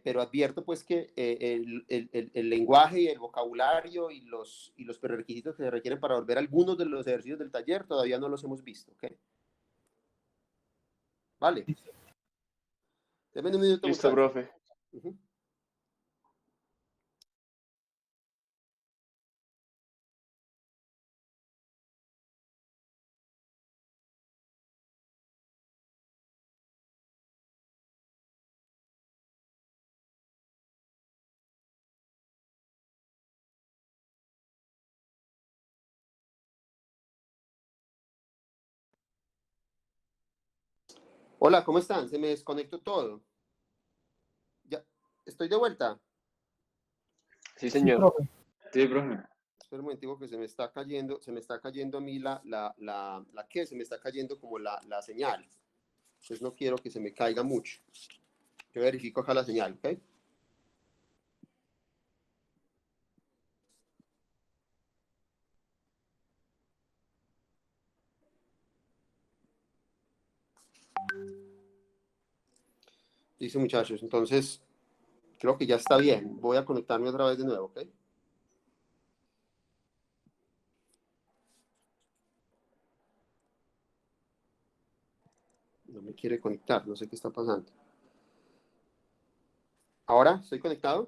pero advierto pues que el lenguaje y el vocabulario y los prerequisitos que se requieren para volver algunos de los ejercicios del taller todavía no los hemos visto, ¿ok? Vale. Deme un minuto, Listo, muchachos. profe. Uh-huh. Hola, ¿cómo están? Se me desconectó todo. Ya, estoy de vuelta. Sí, señor. Sí, profe. Sí, profe. Espera un momentico que se me está cayendo a mí ¿qué? Se me está cayendo como la señal. Entonces no quiero que se me caiga mucho. Yo verifico acá la señal, ¿ok? Dice, muchachos, entonces creo que ya está bien. Voy a conectarme otra vez de nuevo, ¿ok? No me quiere conectar, no sé qué está pasando. ¿Ahora estoy conectado?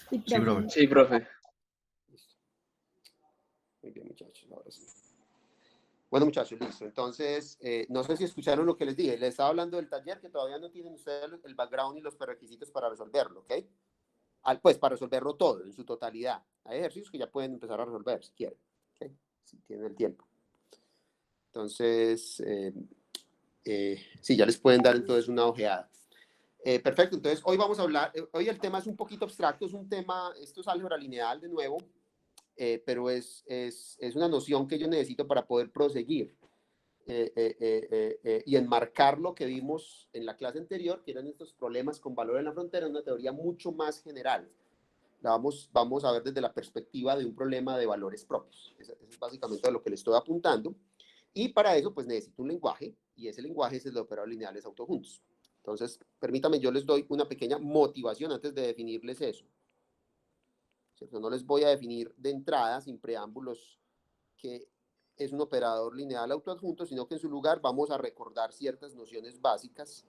Sí, profe. Sí, profe. Listo. Muy bien, muchachos, ahora sí. Bueno, muchachos, listo. Entonces, no sé si escucharon lo que les dije. Les estaba hablando del taller que todavía no tienen ustedes el background y los prerequisitos para resolverlo, ¿ok? Pues para resolverlo todo, en su totalidad. Hay ejercicios que ya pueden empezar a resolver, si quieren, ¿ok? Si tienen el tiempo. Entonces, sí, ya les pueden dar entonces una ojeada. Perfecto, entonces hoy vamos a hablar, hoy el tema es un poquito abstracto, esto es álgebra lineal de nuevo, pero es una noción que yo necesito para poder proseguir y enmarcar lo que vimos en la clase anterior, que eran estos problemas con valor en la frontera, una teoría mucho más general. Vamos a ver desde la perspectiva de un problema de valores propios. Eso es básicamente a lo que le estoy apuntando. Y para eso, pues necesito un lenguaje, y ese lenguaje es el de operadores lineales autojuntos. Entonces, permítanme, yo les doy una pequeña motivación antes de definirles eso. ¿Cierto? No les voy a definir de entrada, sin preámbulos, que es un operador lineal autoadjunto, sino que en su lugar vamos a recordar ciertas nociones básicas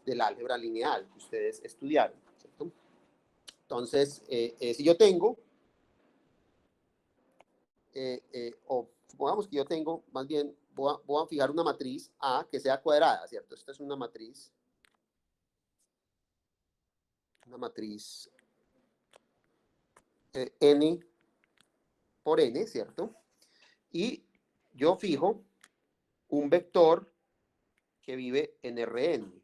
del álgebra lineal que ustedes estudiaron, ¿cierto? Entonces, si yo tengo, o supongamos que yo tengo, más bien, voy a fijar una matriz A que sea cuadrada, ¿cierto? Esta es una matriz n por n, ¿cierto? Y yo fijo un vector que vive en Rn,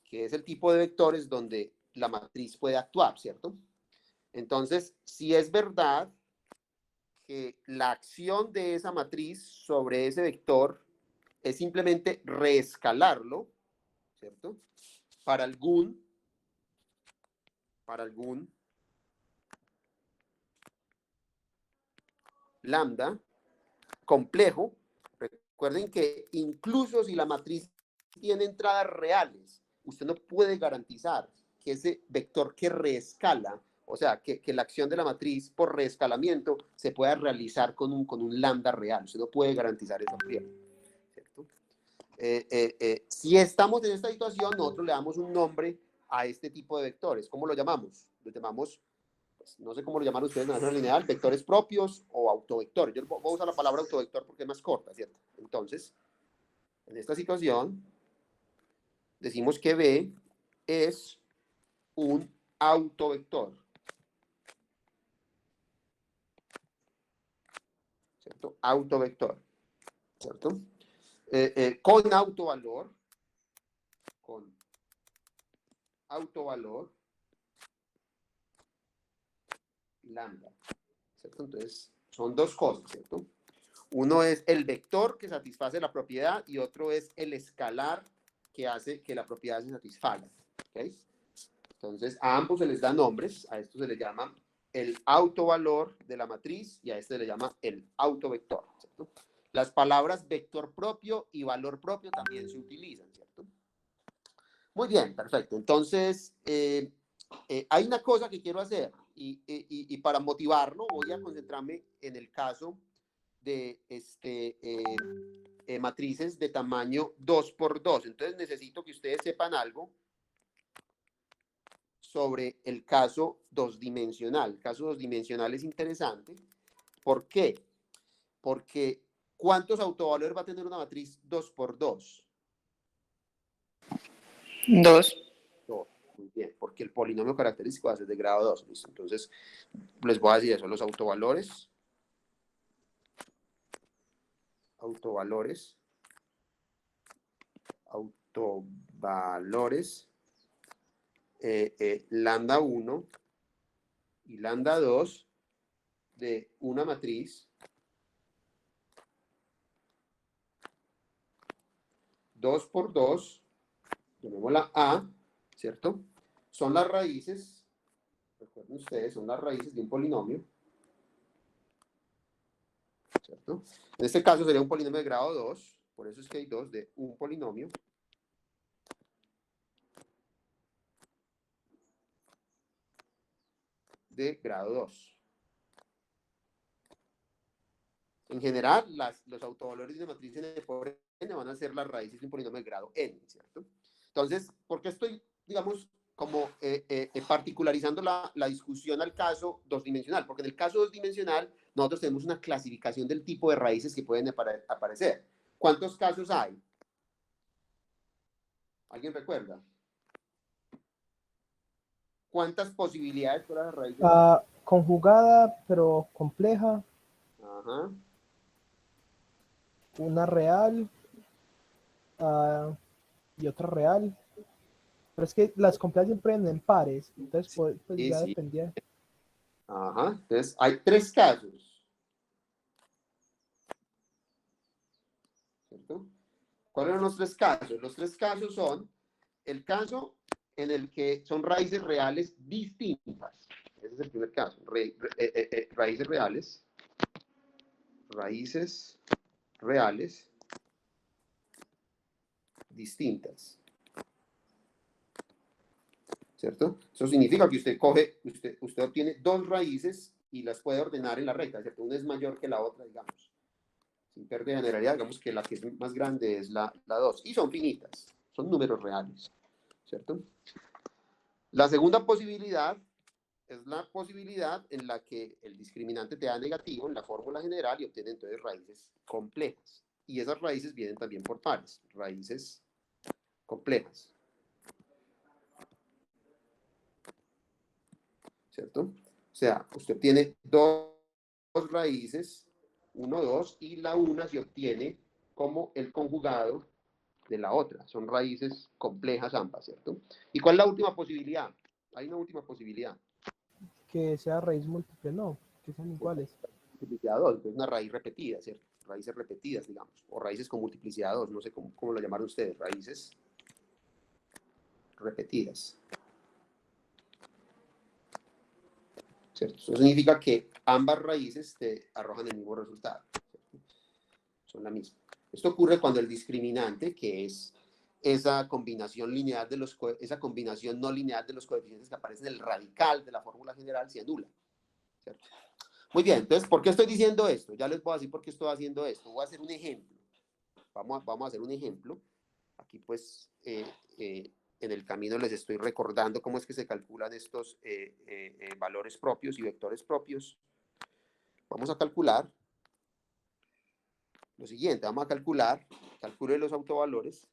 que es el tipo de vectores donde la matriz puede actuar, ¿cierto? Entonces, si es verdad que la acción de esa matriz sobre ese vector es simplemente reescalarlo, ¿cierto? Para algún lambda complejo. Recuerden que incluso si la matriz tiene entradas reales, usted no puede garantizar que ese vector que reescala, o sea, que la acción de la matriz por reescalamiento se pueda realizar con un lambda real. Usted no puede garantizar eso, ¿cierto? Si estamos en esta situación, nosotros le damos un nombre a este tipo de vectores. ¿Cómo lo llamamos? Lo llamamos, pues, no sé cómo lo llaman ustedes en la álgebra lineal, vectores propios o autovectores. Yo voy a usar la palabra autovector porque es más corta, ¿cierto? Entonces, en esta situación, decimos que B es un autovector, ¿cierto? Autovector, ¿cierto? Con autovalor, lambda, ¿cierto? Entonces, son dos cosas, ¿cierto? Uno es el vector que satisface la propiedad y otro es el escalar que hace que la propiedad se satisfaga, ¿ok? Entonces, a ambos se les da nombres, a esto se le llama el autovalor de la matriz y a este se le llama el autovector, ¿cierto? Las palabras vector propio y valor propio también se utilizan, ¿cierto? Muy bien, perfecto. Entonces, hay una cosa que quiero hacer y para motivarlo voy a concentrarme en el caso de matrices de tamaño 2 por 2. Entonces necesito que ustedes sepan algo sobre el caso dos dimensional. El caso dos dimensional es interesante. ¿Por qué? Porque ¿cuántos autovalores va a tener una matriz 2 por 2? 2. 2. Muy bien, porque el polinomio característico va a ser de grado 2. ¿Listo? Entonces, les voy a decir eso, los autovalores lambda 1 y lambda 2 de una matriz 2 por 2, llamémosla A, ¿cierto? Son las raíces, recuerden ustedes, son las raíces de un polinomio, ¿cierto? En este caso sería un polinomio de grado 2, por eso es que hay 2 de un polinomio de grado 2. En general, los autovalores de matriz n por n van a ser las raíces de un polinomio de grado n, ¿cierto? Entonces, ¿por qué estoy, digamos, como particularizando la discusión al caso dos dimensional? Porque en el caso dos dimensional, nosotros tenemos una clasificación del tipo de raíces que pueden aparecer. ¿Cuántos casos hay? ¿Alguien recuerda? ¿Cuántas posibilidades para las raíces? Conjugada, pero compleja. Ajá. Una real y otra real. Pero es que las complejas siempre en pares. Entonces, pues Sí, ya sí. dependía. Ajá. Entonces, hay 3 casos. ¿Cierto? ¿Cuáles son los 3 casos? Los 3 casos son el caso en el que son raíces reales distintas. Ese es el primer caso. Raíces reales. Raíces reales distintas. ¿Cierto? Eso significa que usted obtiene 2 raíces y las puede ordenar en la recta, ¿cierto? Una es mayor que la otra, digamos. Sin pérdida de generalidad, digamos que la que es más grande es la 2. Y son finitas, son números reales, ¿cierto? La segunda posibilidad es la posibilidad en la que el discriminante te da negativo en la fórmula general y obtiene entonces raíces complejas. Y esas raíces vienen también por pares, raíces complejas. ¿Cierto? O sea, usted tiene dos raíces, 1, 2, y la una se obtiene como el conjugado de la otra. Son raíces complejas ambas, ¿cierto? ¿Y cuál es la última posibilidad? Hay una última posibilidad. Que sea raíz múltiple, no. Que sean iguales. Multiplicidad 2, entonces una raíz repetida, ¿cierto? Raíces repetidas, digamos, o raíces con multiplicidad 2, no sé cómo lo llamaron ustedes, raíces repetidas. ¿Cierto? Eso significa que ambas raíces te arrojan el mismo resultado, ¿cierto? Son la misma. Esto ocurre cuando el discriminante, que es esa combinación lineal de esa combinación no lineal de los coeficientes que aparecen en el radical de la fórmula general, se anula, ¿cierto? Muy bien, entonces, ¿por qué estoy diciendo esto? Ya les voy a decir por qué estoy haciendo esto. Voy a hacer un ejemplo. Vamos a hacer un ejemplo. Aquí, pues, en el camino les estoy recordando cómo es que se calculan estos valores propios y vectores propios. Vamos a calcular lo siguiente. Vamos a calcule los autovalores.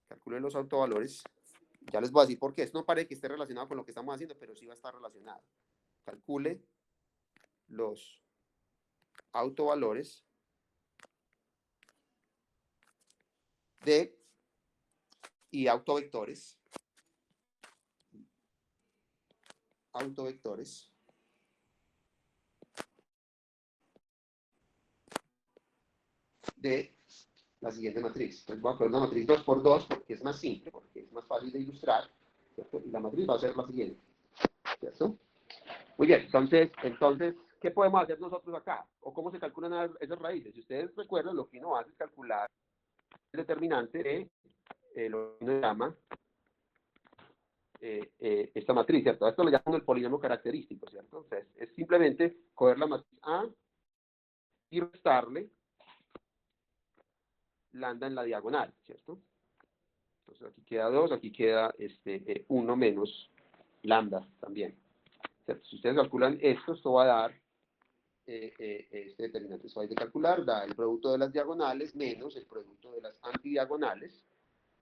Calcule los autovalores. Ya les voy a decir por qué. Esto no parece que esté relacionado con lo que estamos haciendo, pero sí va a estar relacionado. Calcule los autovalores de y autovectores de la siguiente matriz. Entonces voy a poner una matriz 2 por 2 porque es más simple, porque es más fácil de ilustrar, ¿cierto? Y la matriz va a ser la siguiente, ¿cierto? Muy bien, entonces, ¿qué podemos hacer nosotros acá? ¿O cómo se calculan esas raíces? Si ustedes recuerdan, lo que uno hace es calcular el determinante de lo que uno llama esta matriz, ¿cierto? Esto lo llaman el polinomio característico, ¿cierto? Entonces, es simplemente coger la matriz A y restarle lambda en la diagonal, ¿cierto? Entonces aquí queda 2, aquí queda 1 menos lambda también, ¿cierto? Si ustedes calculan esto va a dar este determinante, esto hay de calcular, da el producto de las diagonales menos el producto de las antidiagonales,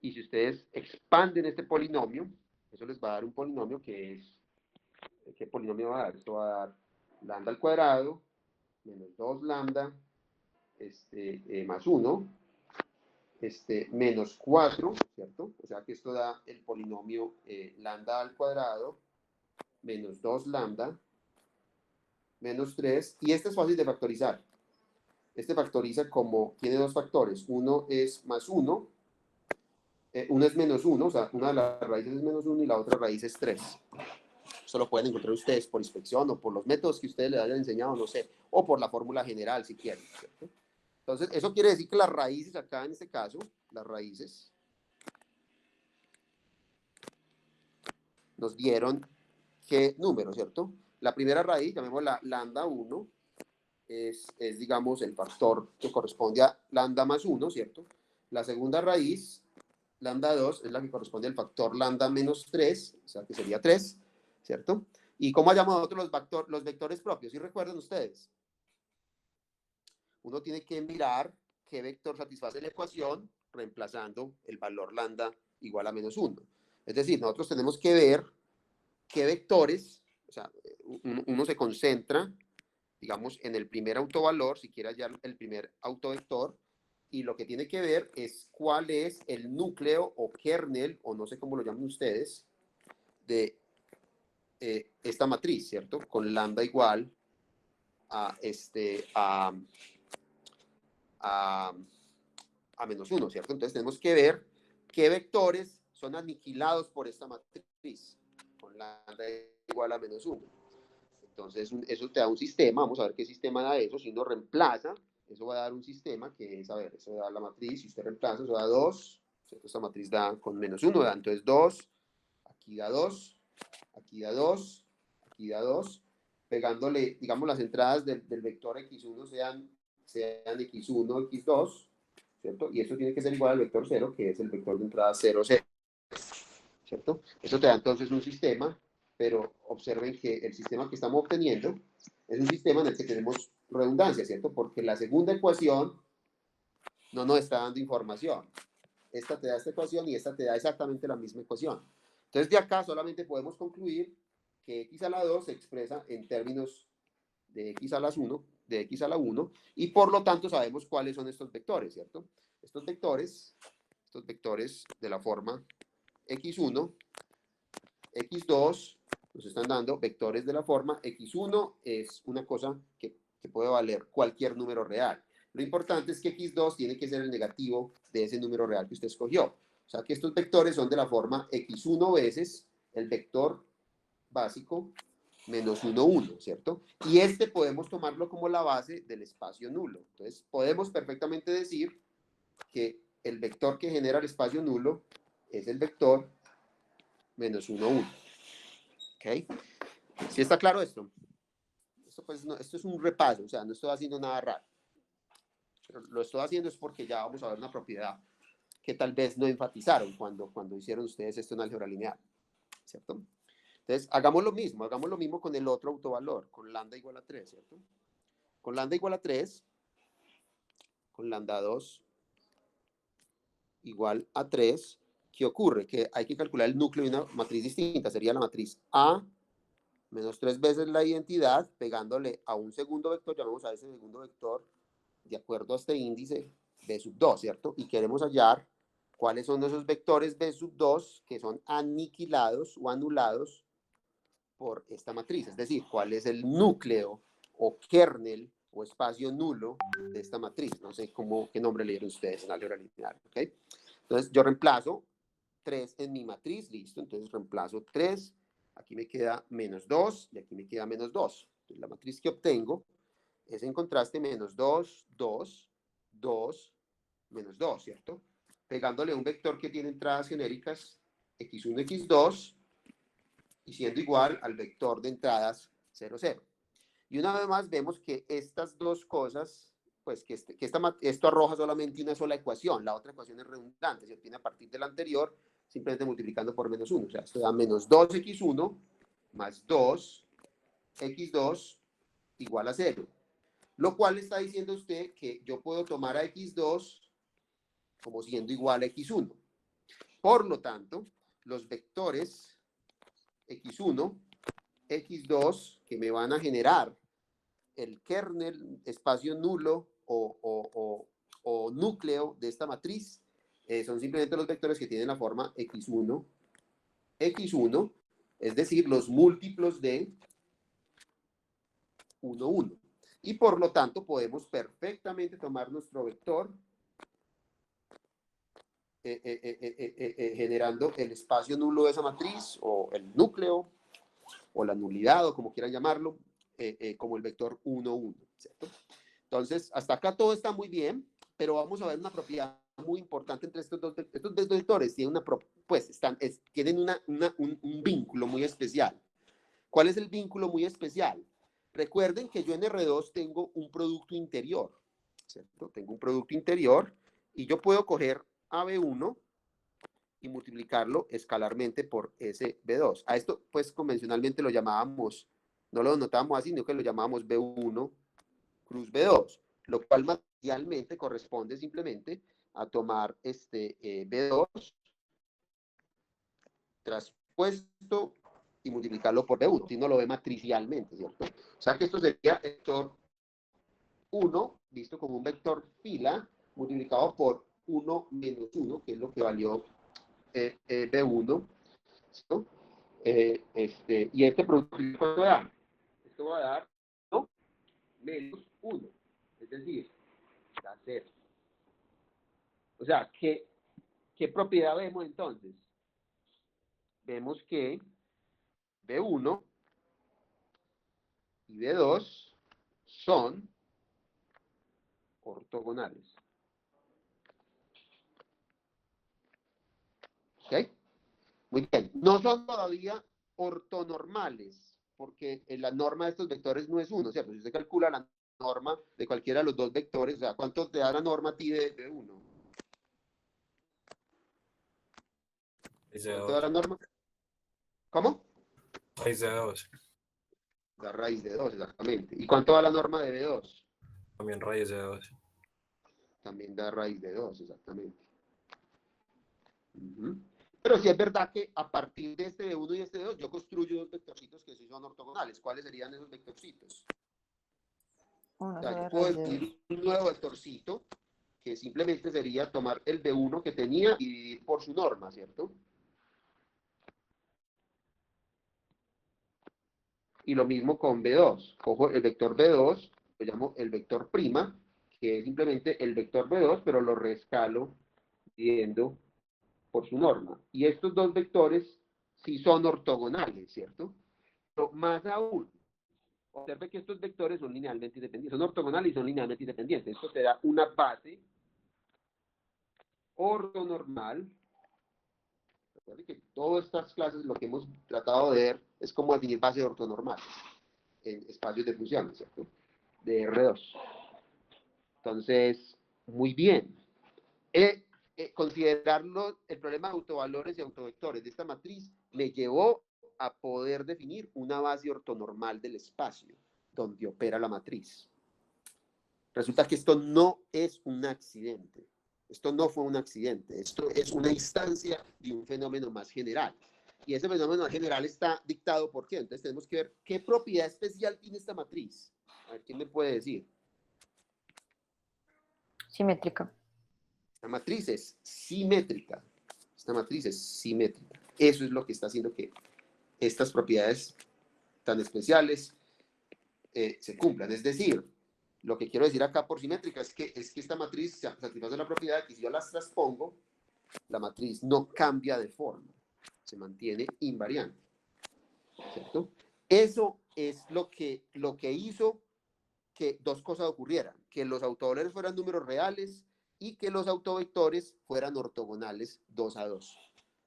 y si ustedes expanden este polinomio, eso les va a dar un polinomio que es, ¿qué polinomio va a dar? Esto va a dar lambda al cuadrado menos 2 lambda más 1 menos 4, ¿cierto? O sea que esto da el polinomio lambda al cuadrado menos 2 lambda menos 3, y este es fácil de factorizar. Este factoriza como tiene dos factores, uno es más 1, uno es menos 1, o sea, una de las raíces es menos 1 y la otra raíz es 3. Eso lo pueden encontrar ustedes por inspección o por los métodos que ustedes les hayan enseñado, no sé, o por la fórmula general si quieren, ¿cierto? Entonces, eso quiere decir que las raíces acá en este caso, las raíces, nos dieron qué número, ¿cierto? La primera raíz, llamémosla lambda 1, es, digamos, el factor que corresponde a lambda más 1, ¿cierto? La segunda raíz, lambda 2, es la que corresponde al factor lambda menos 3, o sea, que sería 3, ¿cierto? ¿Y cómo hallamos nosotros los vectores propios? ¿Sí recuerdan ustedes? Uno tiene que mirar qué vector satisface la ecuación reemplazando el valor lambda igual a menos 1. Es decir, nosotros tenemos que ver qué vectores, o sea, uno se concentra, digamos, en el primer autovalor, si quiere hallar el primer autovector, y lo que tiene que ver es cuál es el núcleo o kernel, o no sé cómo lo llaman ustedes, de esta matriz, ¿cierto? Con lambda igual a, a menos 1, ¿cierto? Entonces tenemos que ver qué vectores son aniquilados por esta matriz, con lambda igual a menos 1. Entonces eso te da un sistema, vamos a ver qué sistema da eso, si uno reemplaza, eso va a dar un sistema que es, a ver, eso da la matriz, si usted reemplaza, eso da 2, ¿cierto? Esta matriz da con menos 1, da entonces 2, aquí da 2, aquí da 2, aquí da 2, pegándole, digamos, las entradas del vector x1 sean x1, x2, ¿cierto? Y eso tiene que ser igual al vector 0, que es el vector de entrada 0, 0, ¿cierto? Eso te da entonces un sistema, pero observen que el sistema que estamos obteniendo es un sistema en el que tenemos redundancia, ¿cierto? Porque la segunda ecuación no nos está dando información. Esta te da esta ecuación y esta te da exactamente la misma ecuación. Entonces, de acá solamente podemos concluir que x a la 2 se expresa en términos de x a las 1, de x a la 1, y por lo tanto sabemos cuáles son estos vectores, ¿cierto? Estos vectores de la forma x1, x2, nos están dando vectores de la forma x1, es una cosa que puede valer cualquier número real. Lo importante es que x2 tiene que ser el negativo de ese número real que usted escogió. O sea que estos vectores son de la forma x1 veces el vector básico menos 1, 1, ¿cierto? Y este podemos tomarlo como la base del espacio nulo. Entonces, podemos perfectamente decir que el vector que genera el espacio nulo es el vector menos 1, 1. ¿Ok? ¿Sí está claro esto? Esto, pues, no, esto es un repaso, o sea, no estoy haciendo nada raro. Pero lo estoy haciendo es porque ya vamos a ver una propiedad que tal vez no enfatizaron cuando hicieron ustedes esto en álgebra lineal, ¿cierto? Entonces, hagamos lo mismo con el otro autovalor, con lambda igual a 3, ¿cierto? Con lambda igual a 3, con lambda 2 igual a 3, ¿qué ocurre? Que hay que calcular el núcleo de una matriz distinta, sería la matriz A menos 3 veces la identidad, pegándole a un segundo vector, llamamos a ese segundo vector, de acuerdo a este índice, B sub 2, ¿cierto? Y queremos hallar cuáles son esos vectores B sub 2 que son aniquilados o anulados por esta matriz, es decir, cuál es el núcleo o kernel o espacio nulo de esta matriz. No sé qué nombre le dieron ustedes en álgebra lineal, ¿ok? Entonces yo reemplazo 3 en mi matriz, listo, entonces reemplazo 3, aquí me queda menos 2 y aquí me queda menos 2. Entonces, la matriz que obtengo es en contraste menos 2, 2, 2, menos 2, ¿cierto? pegándole un vector que tiene entradas genéricas x1, x2, y siendo igual al vector de entradas 0, 0. Y una vez más vemos que estas dos cosas, pues que esto arroja solamente una sola ecuación, la otra ecuación es redundante, se obtiene a partir de la anterior, simplemente multiplicando por menos 1. O sea, esto da menos 2x1 más 2x2 igual a 0. Lo cual está diciendo usted que yo puedo tomar a x2 como siendo igual a x1. Por lo tanto, los vectores x1, x2, que me van a generar el kernel, espacio nulo o núcleo de esta matriz, son simplemente los vectores que tienen la forma x1, x1, es decir, los múltiplos de 1, 1. Y por lo tanto podemos perfectamente tomar nuestro vector generando el espacio nulo de esa matriz, o el núcleo, o la nulidad, o como quieran llamarlo, como el vector 1, 1, ¿cierto? Entonces, hasta acá todo está muy bien, pero vamos a ver una propiedad muy importante entre estos dos vectores. Tienen, tienen un vínculo muy especial. ¿Cuál es el vínculo muy especial? Recuerden que yo en R2 tengo un producto interior, ¿cierto? Tengo un producto interior y yo puedo coger a B1 y multiplicarlo escalarmente por ese B2. A esto, pues, convencionalmente lo llamábamos, no lo notábamos así, sino que lo llamábamos B1 cruz B2, lo cual materialmente corresponde simplemente a tomar este B2 traspuesto y multiplicarlo por B1, si no lo ve matricialmente, ¿cierto? O sea que esto sería vector 1, visto como un vector fila, multiplicado por 1 menos 1, que es lo que valió B1, ¿no? Y este producto, ¿cuánto da? Esto va a dar 1 menos 1, es decir, da 0. O sea, ¿qué propiedad vemos entonces? Vemos que B1 y B2 son ortogonales. ¿Ok? Muy bien. No son todavía ortonormales, porque la norma de estos vectores no es 1, ¿cierto? Si usted calcula la norma de cualquiera de los dos vectores, o sea, ¿cuánto te da la norma a ti de 1? ¿Cuánto da la norma? ¿Cómo? Raíz de 2. La raíz de 2, exactamente. ¿Y cuánto da la norma de B2? También raíz de 2. También da raíz de 2, exactamente. Pero sí es verdad que a partir de este B1 y este B2, yo construyo dos vectorcitos que sí son ortogonales. ¿Cuáles serían esos vectorcitos? Uno O sea, sobre yo puedo raíz de definir 2. un nuevo vectorcito que simplemente sería tomar el B1 que tenía y dividir por su norma, ¿cierto? Y lo mismo con B2. Cojo el vector B2, lo llamo el vector prima, que es simplemente el vector B2, pero lo reescalo dividiendo por su norma. Y estos dos vectores sí son ortogonales, ¿cierto? Pero más aún, observe que estos vectores son linealmente independientes, son ortogonales y son linealmente independientes. Esto te da una base ortonormal. Recuerden que todas estas clases lo que hemos tratado de ver es cómo definir bases ortonormales en espacios de funciones, ¿cierto? De R2. Entonces, muy bien. Considerarlo el problema de autovalores y autovectores de esta matriz me llevó a poder definir una base ortonormal del espacio donde opera la matriz. Resulta que esto no es un accidente. Esto no fue un accidente. Esto es una instancia de un fenómeno más general. Y ese fenómeno más general está dictado por qué. Entonces tenemos que ver qué propiedad especial tiene esta matriz. A ver, ¿quién me puede decir? Simétrica. Esta matriz es simétrica. Esta matriz es simétrica. Eso es lo que está haciendo que estas propiedades tan especiales se cumplan. Es decir, lo que quiero decir acá por simétrica es que esta matriz satisface la propiedad que si yo las transpongo, la matriz no cambia de forma, se mantiene invariante. ¿Cierto? Eso es lo que hizo que dos cosas ocurrieran, que los autovalores fueran números reales y que los autovectores fueran ortogonales 2 a 2.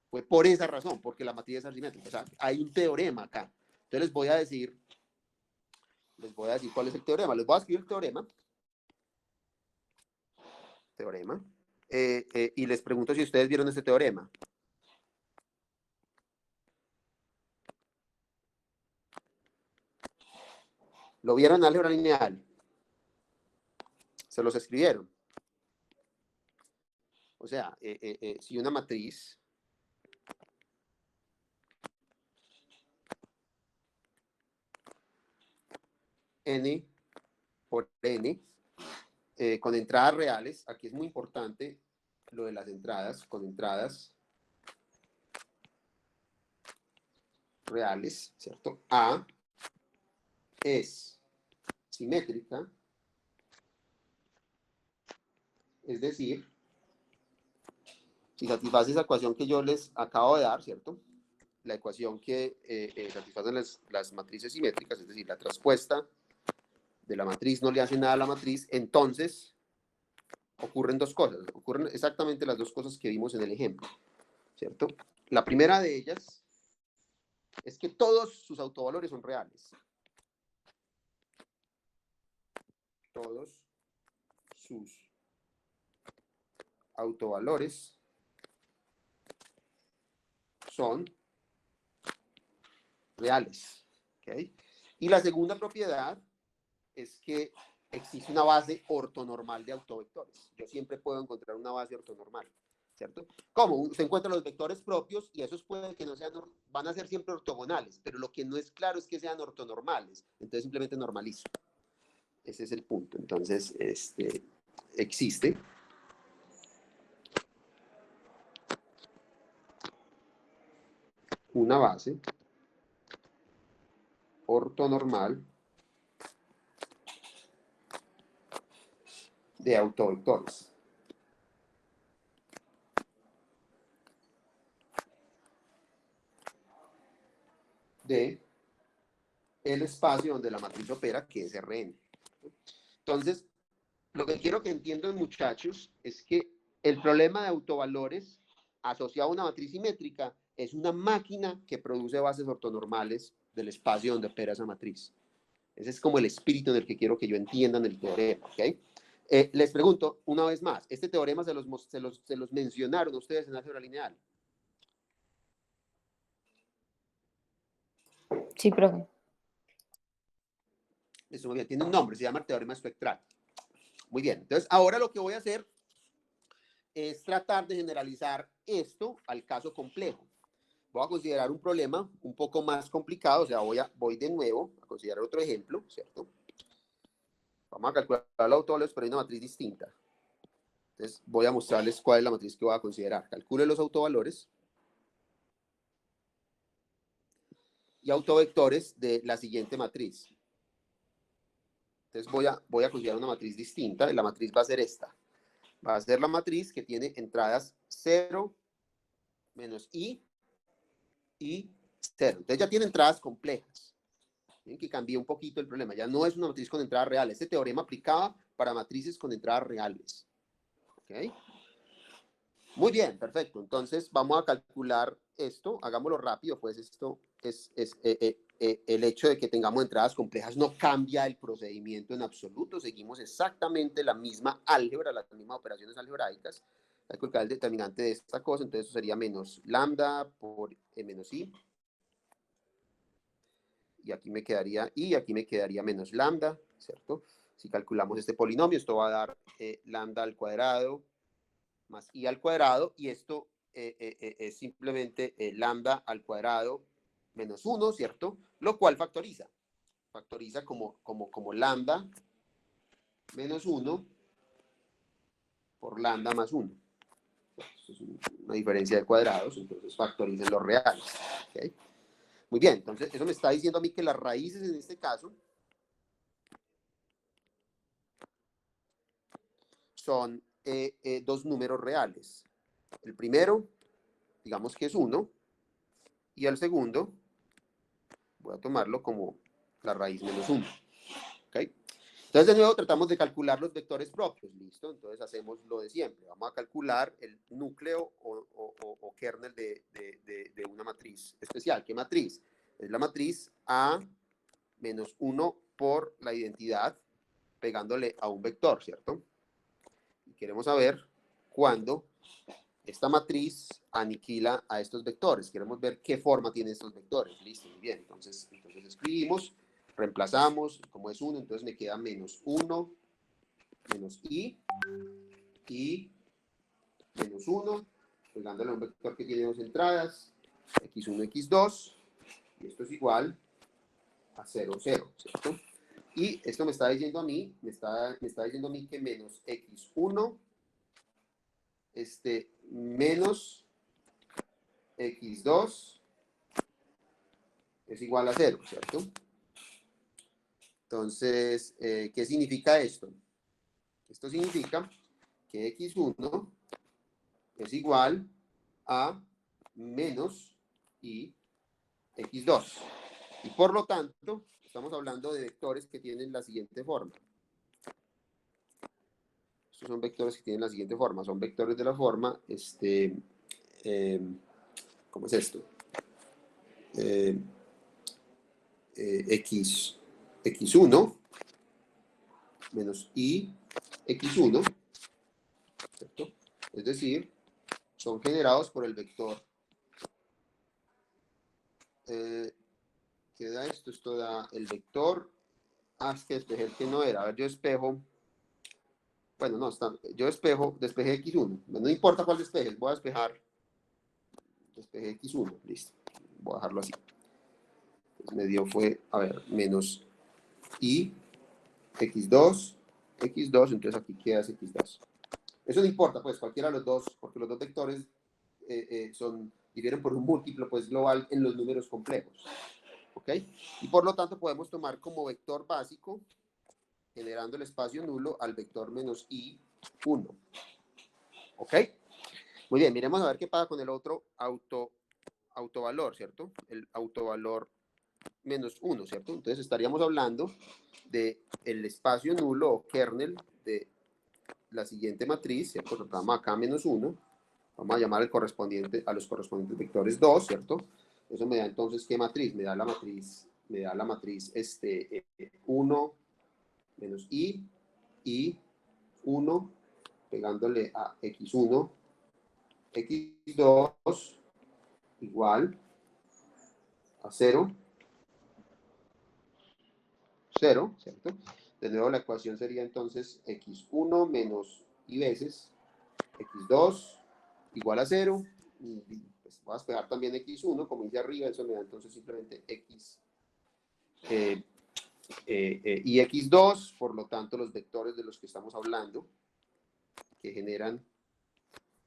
Fue por esa razón, porque la matriz es asimétrica. O sea, hay un teorema acá. Entonces les voy a decir cuál es el teorema. Les voy a escribir el teorema. Y les pregunto si ustedes vieron este teorema. ¿Lo vieron en álgebra lineal? ¿Se los escribieron? O sea, si una matriz n por n con entradas reales, aquí es muy importante lo de las entradas, con entradas reales, ¿cierto? A es simétrica, es decir, si satisface esa ecuación que yo les acabo de dar, ¿cierto? La ecuación que satisface las matrices simétricas, es decir, la traspuesta de la matriz no le hace nada a la matriz, entonces ocurren dos cosas, ocurren exactamente las dos cosas que vimos en el ejemplo, ¿cierto? La primera de ellas es que todos sus autovalores son reales. Todos sus autovalores son reales, ¿ok? Y la segunda propiedad es que existe una base ortonormal de autovectores. Yo siempre puedo encontrar una base ortonormal, ¿cierto? ¿Cómo? Usted encuentra los vectores propios y esos pueden que no sean, van a ser siempre ortogonales, pero lo que no es claro es que sean ortonormales. Entonces simplemente normalizo. Ese es el punto. Entonces, existe una base ortonormal de autovectores. De el espacio donde la matriz opera, que es Rn. Entonces, lo que quiero que entiendan, muchachos, es que el problema de autovalores asociado a una matriz simétrica es una máquina que produce bases ortonormales del espacio donde opera esa matriz. Ese es como el espíritu en el que quiero que yo entiendan el teorema, ¿ok? Les pregunto una vez más, ¿este teorema se los mencionaron ustedes en álgebra lineal? Sí, profe. Eso muy bien, tiene un nombre, se llama el teorema espectral. Muy bien, entonces ahora lo que voy a hacer es tratar de generalizar esto al caso complejo. Voy a considerar un problema un poco más complicado, o sea, voy de nuevo a considerar otro ejemplo, ¿cierto? Vamos a calcular los autovalores, pero hay una matriz distinta. Entonces voy a mostrarles cuál es la matriz que voy a considerar. Calcule los autovalores y autovectores de la siguiente matriz. Entonces voy a considerar una matriz distinta y la matriz va a ser esta. Va a ser la matriz que tiene entradas 0, menos i y 0. Entonces ya tiene entradas complejas. Tienen que cambiar un poquito el problema. Ya no es una matriz con entradas reales. Este teorema aplicaba para matrices con entradas reales. ¿Ok? Muy bien, perfecto. Entonces vamos a calcular esto. Hagámoslo rápido, pues esto es el hecho de que tengamos entradas complejas no cambia el procedimiento en absoluto. Seguimos exactamente la misma álgebra, las mismas operaciones algebraicas. Hay que colocar el determinante de esta cosa, entonces eso sería menos lambda por menos i. Y aquí me quedaría i, aquí me quedaría menos lambda, ¿cierto? Si calculamos este polinomio, esto va a dar lambda al cuadrado más i al cuadrado, y esto es simplemente lambda al cuadrado menos 1, ¿cierto? Lo cual factoriza. Factoriza como lambda menos 1 por lambda más 1. Eso es una diferencia de cuadrados, entonces factoricen los reales. ¿Okay? Muy bien, entonces eso me está diciendo a mí que las raíces en este caso son dos números reales. El primero, digamos que es 1, y el segundo, voy a tomarlo como la raíz menos 1. ¿Okay? Entonces, de nuevo, tratamos de calcular los vectores propios, ¿listo? Entonces, hacemos lo de siempre. Vamos a calcular el núcleo o kernel de una matriz especial. ¿Qué matriz? Es la matriz A menos 1 por la identidad, pegándole a un vector, ¿cierto? Y queremos saber cuándo esta matriz aniquila a estos vectores. Queremos ver qué forma tienen estos vectores. Listo, muy bien. Entonces escribimos, reemplazamos, como es 1, entonces me queda menos 1, menos y menos 1, pegándole a un vector que tiene dos entradas, x1, x2, y esto es igual a 0, 0, ¿cierto? Y esto me está diciendo a mí, me está diciendo a mí que menos x1 menos x2 es igual a 0, ¿cierto? Entonces, ¿qué significa esto? Esto significa que x1 es igual a menos y x2. Y por lo tanto, estamos hablando de vectores que tienen la siguiente forma. Estos son vectores que tienen la siguiente forma. Son vectores de la forma, ¿cómo es esto? X1 menos y x1, ¿cierto? Es decir, son generados por el vector. ¿Qué da esto? Esto da el vector. Es que despejé el que no era. A ver, yo despejo. Bueno, no, yo despejé x1. No importa cuál despeje, voy a despejar. Despejé x1, listo. Voy a dejarlo así. Entonces me dio fue, a ver, menos y x2, entonces aquí queda x2. Eso no importa, pues, cualquiera de los dos, porque los dos vectores difieren por un múltiplo, pues, global en los números complejos. ¿Ok? Y por lo tanto podemos tomar como vector básico, generando el espacio nulo, al vector menos i1. ¿Ok? Muy bien, miremos a ver qué pasa con el otro autovalor, ¿cierto? El autovalor menos 1, ¿cierto? Entonces estaríamos hablando del espacio nulo o kernel de la siguiente matriz, ¿cierto? Tratamos acá menos 1. Vamos a llamar a los correspondientes vectores 2, ¿cierto? Eso me da entonces, ¿qué matriz? Me da la matriz 1 menos i, 1, pegándole a x1, x2 igual a 0, 0, ¿cierto? De nuevo la ecuación sería entonces x1 menos y veces x2 igual a 0, y pues voy a despejar también x1, como dice arriba, eso me da entonces simplemente x y x2, por lo tanto los vectores de los que estamos hablando, que generan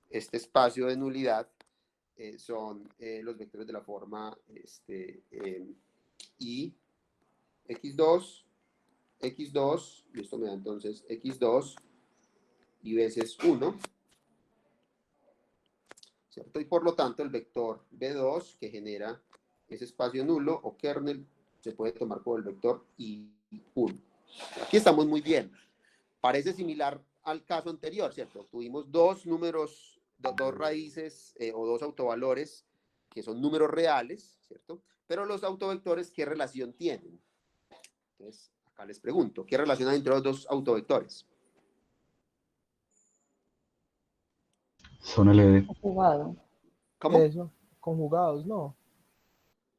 este espacio de nulidad, son los vectores de la forma y x2, x2, y esto me da entonces x2 y veces 1, ¿cierto? Y por lo tanto el vector b2 que genera ese espacio nulo o kernel se puede tomar como el vector i1. Aquí estamos muy bien. Parece similar al caso anterior, ¿cierto? Tuvimos dos números, dos raíces o dos autovalores que son números reales, ¿cierto? Pero los autovectores, ¿qué relación tienen? Entonces, acá les pregunto, ¿qué relación hay entre los dos autovectores? Son LD. Jugado. ¿Cómo? Eso, conjugados, ¿no?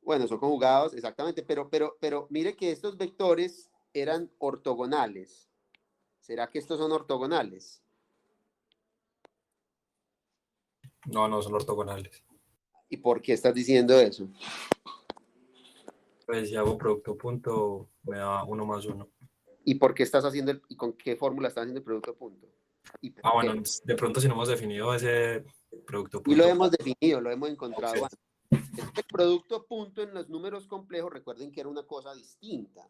Bueno, son conjugados, exactamente, pero mire que estos vectores eran ortogonales. ¿Será que estos son ortogonales? No, no son ortogonales. ¿Y por qué estás diciendo eso? Pues si hago producto punto, me da 1 más 1. ¿Y por qué estás haciendo y con qué fórmula estás haciendo el producto punto? ¿Y por Bueno, qué? de pronto si no hemos definido ese producto Y lo punto. hemos definido, lo hemos encontrado Ok. antes. El producto punto en los números complejos, recuerden que era una cosa distinta.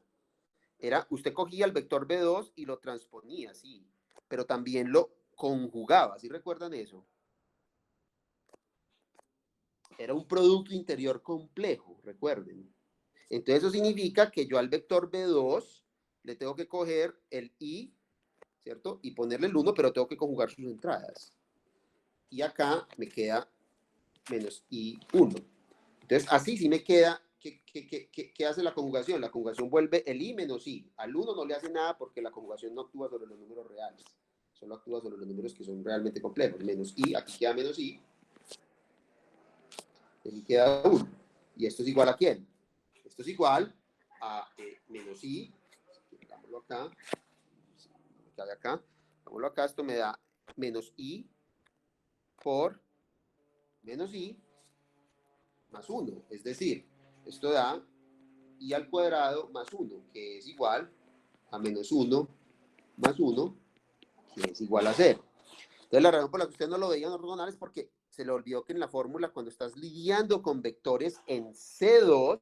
Usted cogía el vector B2 y lo transponía, sí, pero también lo conjugaba, ¿sí recuerdan eso? Era un producto interior complejo, recuerden. Entonces eso significa que yo al vector B2 le tengo que coger el i, ¿cierto? Y ponerle el 1, pero tengo que conjugar sus entradas. Y acá me queda menos i1. Entonces, así sí me queda. ¿Qué hace la conjugación? La conjugación vuelve el i menos i. Al 1 no le hace nada porque la conjugación no actúa sobre los números reales. Solo actúa sobre los números que son realmente complejos. Menos i, aquí queda menos i. Aquí queda 1. ¿Y esto es igual a quién? Esto es igual a menos i. Dámoslo acá. Dámoslo acá. Esto me da menos i por menos i más 1. Es decir, esto da i al cuadrado más 1, que es igual a menos 1 más 1, que es igual a 0. Entonces, la razón por la que usted no lo veía en ortogonal es porque se le olvidó que en la fórmula, cuando estás lidiando con vectores en C2,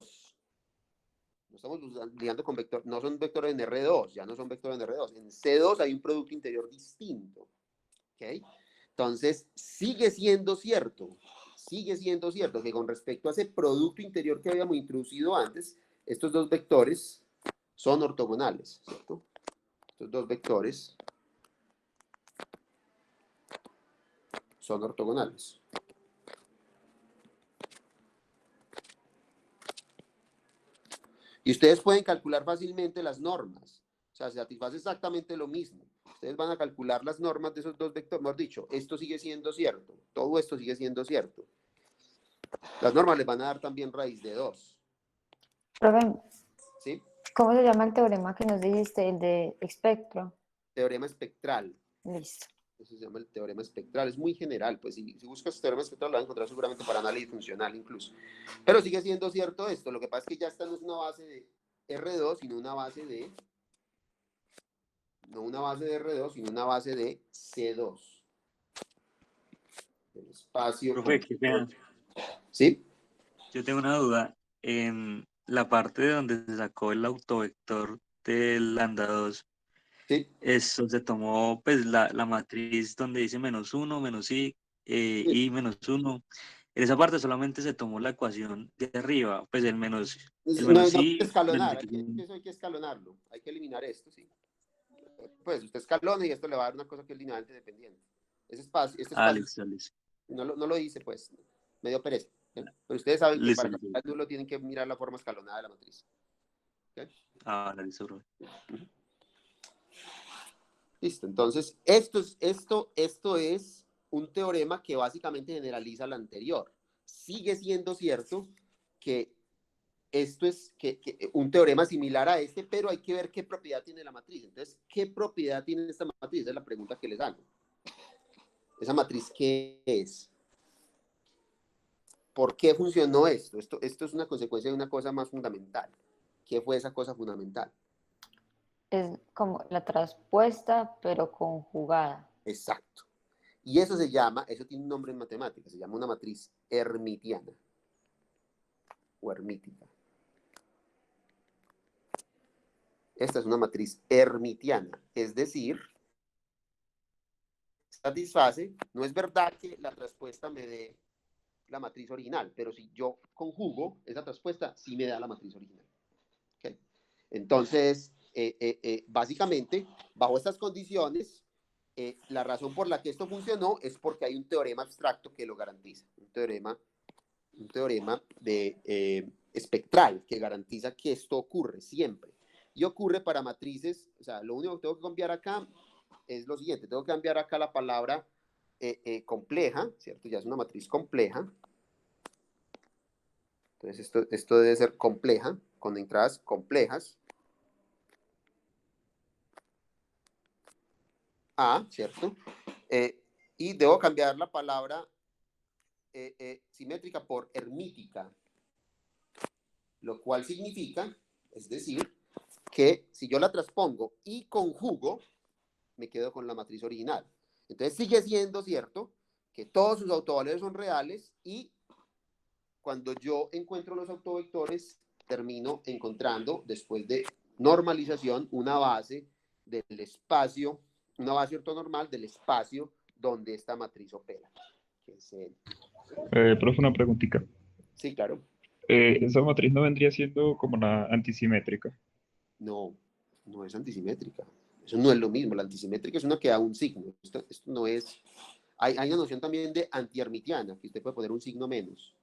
no estamos lidiando con vectores, no son vectores en R2, ya no son vectores en R2. En C2 hay un producto interior distinto. ¿Ok? Entonces, sigue siendo cierto que con respecto a ese producto interior que habíamos introducido antes, estos dos vectores son ortogonales, ¿cierto? Estos dos vectores son ortogonales. Y ustedes pueden calcular fácilmente las normas. O sea, se satisface exactamente lo mismo. Ustedes van a calcular las normas de esos dos vectores. Mejor dicho, esto sigue siendo cierto. Todo esto sigue siendo cierto. Las normas les van a dar también raíz de 2. Profe, ¿Sí? ¿cómo se llama el teorema que nos dijiste? El de espectro. Teorema espectral. Listo. Eso se llama el teorema espectral. Es muy general. Pues si buscas teorema espectral lo vas a encontrar seguramente para análisis funcional incluso. Pero sigue siendo cierto esto. Lo que pasa es que ya esta no es una base de R2, sino una base de... No una base de R2, sino una base de C2. El espacio... Profe, qué pena. ¿Sí? Yo tengo una duda. En la parte de donde se sacó el autovector del lambda 2, Sí. eso se tomó pues la matriz donde dice menos 1, menos Sí. i menos 1. En esa parte solamente se tomó la ecuación de arriba, pues el No, menos no hay que i menos escalonar, x. eso hay que escalonarlo, hay que eliminar esto, sí. Pues usted escalona y esto le va a dar una cosa que es linealmente dependiente. Este espacio Listo, listo. no lo hice, pues, me dio pereza. ¿Sí? Pero ustedes saben que Listo, para listo. calcularlo tienen que mirar la forma escalonada de la matriz. ¿Okay? Listo, profe. Listo, entonces, esto es un teorema que básicamente generaliza el anterior. Sigue siendo cierto que esto es un teorema similar a este, pero hay que ver qué propiedad tiene la matriz. Entonces, ¿qué propiedad tiene esta matriz? Esa es la pregunta que les hago. ¿Esa matriz qué es? ¿Por qué funcionó esto? Esto es una consecuencia de una cosa más fundamental. ¿Qué fue esa cosa fundamental? Es como la traspuesta, pero conjugada. Exacto. Y eso eso tiene un nombre en matemáticas, se llama una matriz hermitiana o hermítica. Esta es una matriz hermitiana, es decir, satisface, no es verdad que la traspuesta me dé la matriz original, pero si yo conjugo esa traspuesta, sí me da la matriz original. ¿Okay? Entonces, básicamente, bajo estas condiciones, la razón por la que esto funcionó es porque hay un teorema abstracto que lo garantiza, un teorema espectral que garantiza que esto ocurre siempre. Y ocurre para matrices, o sea, lo único que tengo que cambiar acá es lo siguiente, tengo que cambiar acá la palabra compleja, ¿cierto? Ya es una matriz compleja. Entonces esto debe ser compleja, con entradas complejas. A, ¿cierto? Y debo cambiar la palabra simétrica por hermítica, lo cual significa, es decir, que si yo la transpongo y conjugo, me quedo con la matriz original. Entonces sigue siendo cierto que todos sus autovalores son reales y cuando yo encuentro los autovectores, termino encontrando, después de normalización, una base del espacio, una base ortonormal del espacio donde esta matriz opera. Que es Profe, una preguntita. Sí, claro. Esa matriz no vendría siendo como una antisimétrica. No, no es antisimétrica. Eso no es lo mismo. La antisimétrica es una que da un signo. Esto no es... Hay una noción también de antihermitiana, que usted puede poner un signo menos.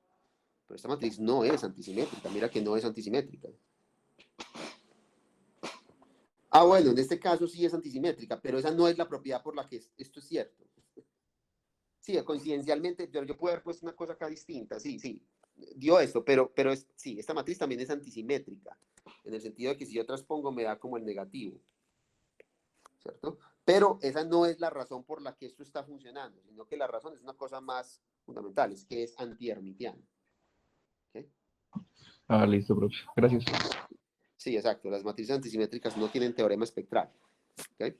Pero esta matriz no es antisimétrica. Mira que no es antisimétrica. Ah, bueno, en este caso sí es antisimétrica, pero esa no es la propiedad por la que esto es cierto. Sí, coincidencialmente, yo puedo haber puesto una cosa acá distinta, sí, dio esto, pero sí, esta matriz también es antisimétrica, en el sentido de que si yo transpongo me da como el negativo, ¿cierto? Pero esa no es la razón por la que esto está funcionando, sino que la razón es una cosa más fundamental, es que es antihermitiano. ¿Okay? Ah, listo, profe. Gracias. Sí, exacto, las matrices antisimétricas no tienen teorema espectral. ¿Okay?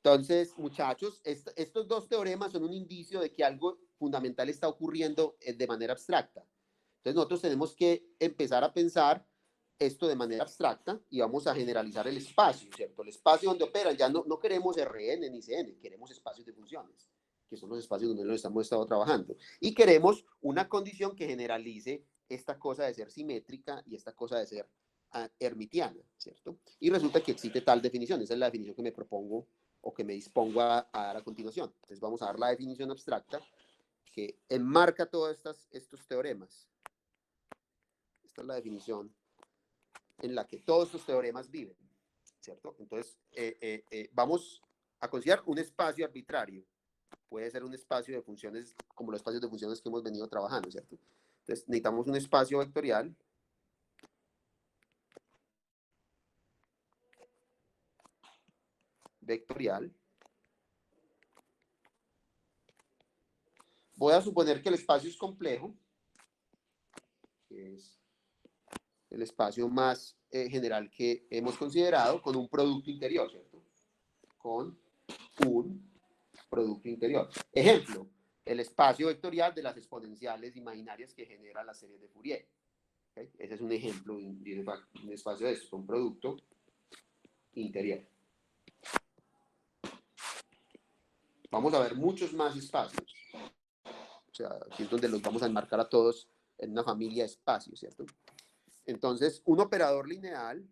Entonces, muchachos, estos dos teoremas son un indicio de que algo fundamental está ocurriendo de manera abstracta. Entonces, nosotros tenemos que empezar a pensar esto de manera abstracta y vamos a generalizar el espacio, ¿cierto? El espacio donde operan, ya no queremos Rn ni Cn, queremos espacios de funciones, que son los espacios donde nos hemos estado trabajando. Y queremos una condición que generalice esta cosa de ser simétrica y esta cosa de ser hermitiana, ¿cierto? Y resulta que existe tal definición, esa es la definición que me propongo o que me dispongo a dar a continuación. Entonces vamos a dar la definición abstracta que enmarca todos estos teoremas. Esta es la definición en la que todos estos teoremas viven, ¿cierto? Entonces vamos a considerar un espacio arbitrario. Puede ser un espacio de funciones como los espacios de funciones que hemos venido trabajando, ¿cierto? Entonces necesitamos un espacio vectorial Voy a suponer que el espacio es complejo, que es el espacio más general que hemos considerado, con un producto interior, ¿cierto? Con un producto interior. Ejemplo, el espacio vectorial de las exponenciales imaginarias que genera la serie de Fourier. ¿Okay? Ese es un ejemplo de un espacio de esto, un producto interior. Vamos a ver muchos más espacios. O sea, aquí es donde los vamos a enmarcar a todos en una familia de espacios, ¿cierto? Entonces, un operador lineal,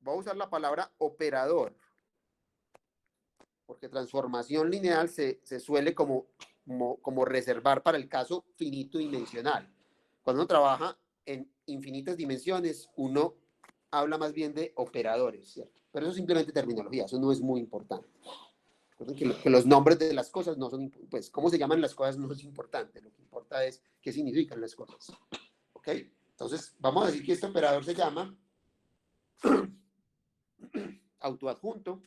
voy a usar la palabra operador, porque transformación lineal se suele como reservar para el caso finito dimensional. Cuando uno trabaja en infinitas dimensiones, uno habla más bien de operadores, ¿cierto? Pero eso es simplemente terminología, eso no es muy importante. Que los nombres de las cosas no son, pues, cómo se llaman las cosas no es importante, lo que importa es qué significan las cosas. ¿Ok? Entonces, vamos a decir que este operador se llama autoadjunto,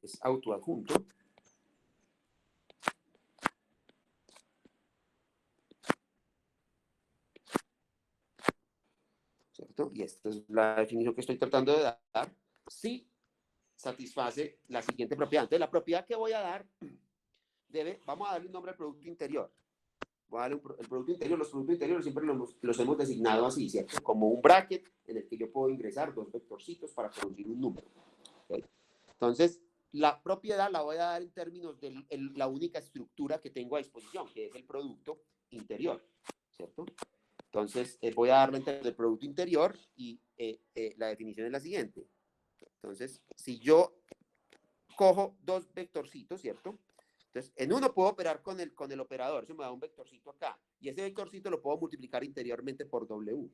es autoadjunto, ¿cierto? Y esta es la definición que estoy tratando de dar, si satisface la siguiente propiedad. Entonces, la propiedad que voy a dar vamos a darle un nombre al producto interior. Voy a darle el producto interior, los productos interiores siempre los hemos designado así, ¿cierto? Como un bracket en el que yo puedo ingresar dos vectorcitos para producir un número. ¿Okay? Entonces, la propiedad la voy a dar en términos de la única estructura que tengo a disposición, que es el producto interior, ¿cierto? Entonces, voy a darle en términos del producto interior y la definición es la siguiente. Entonces, si yo cojo dos vectorcitos, ¿cierto? Entonces, en uno puedo operar con el operador, eso me da un vectorcito acá, y ese vectorcito lo puedo multiplicar interiormente por W.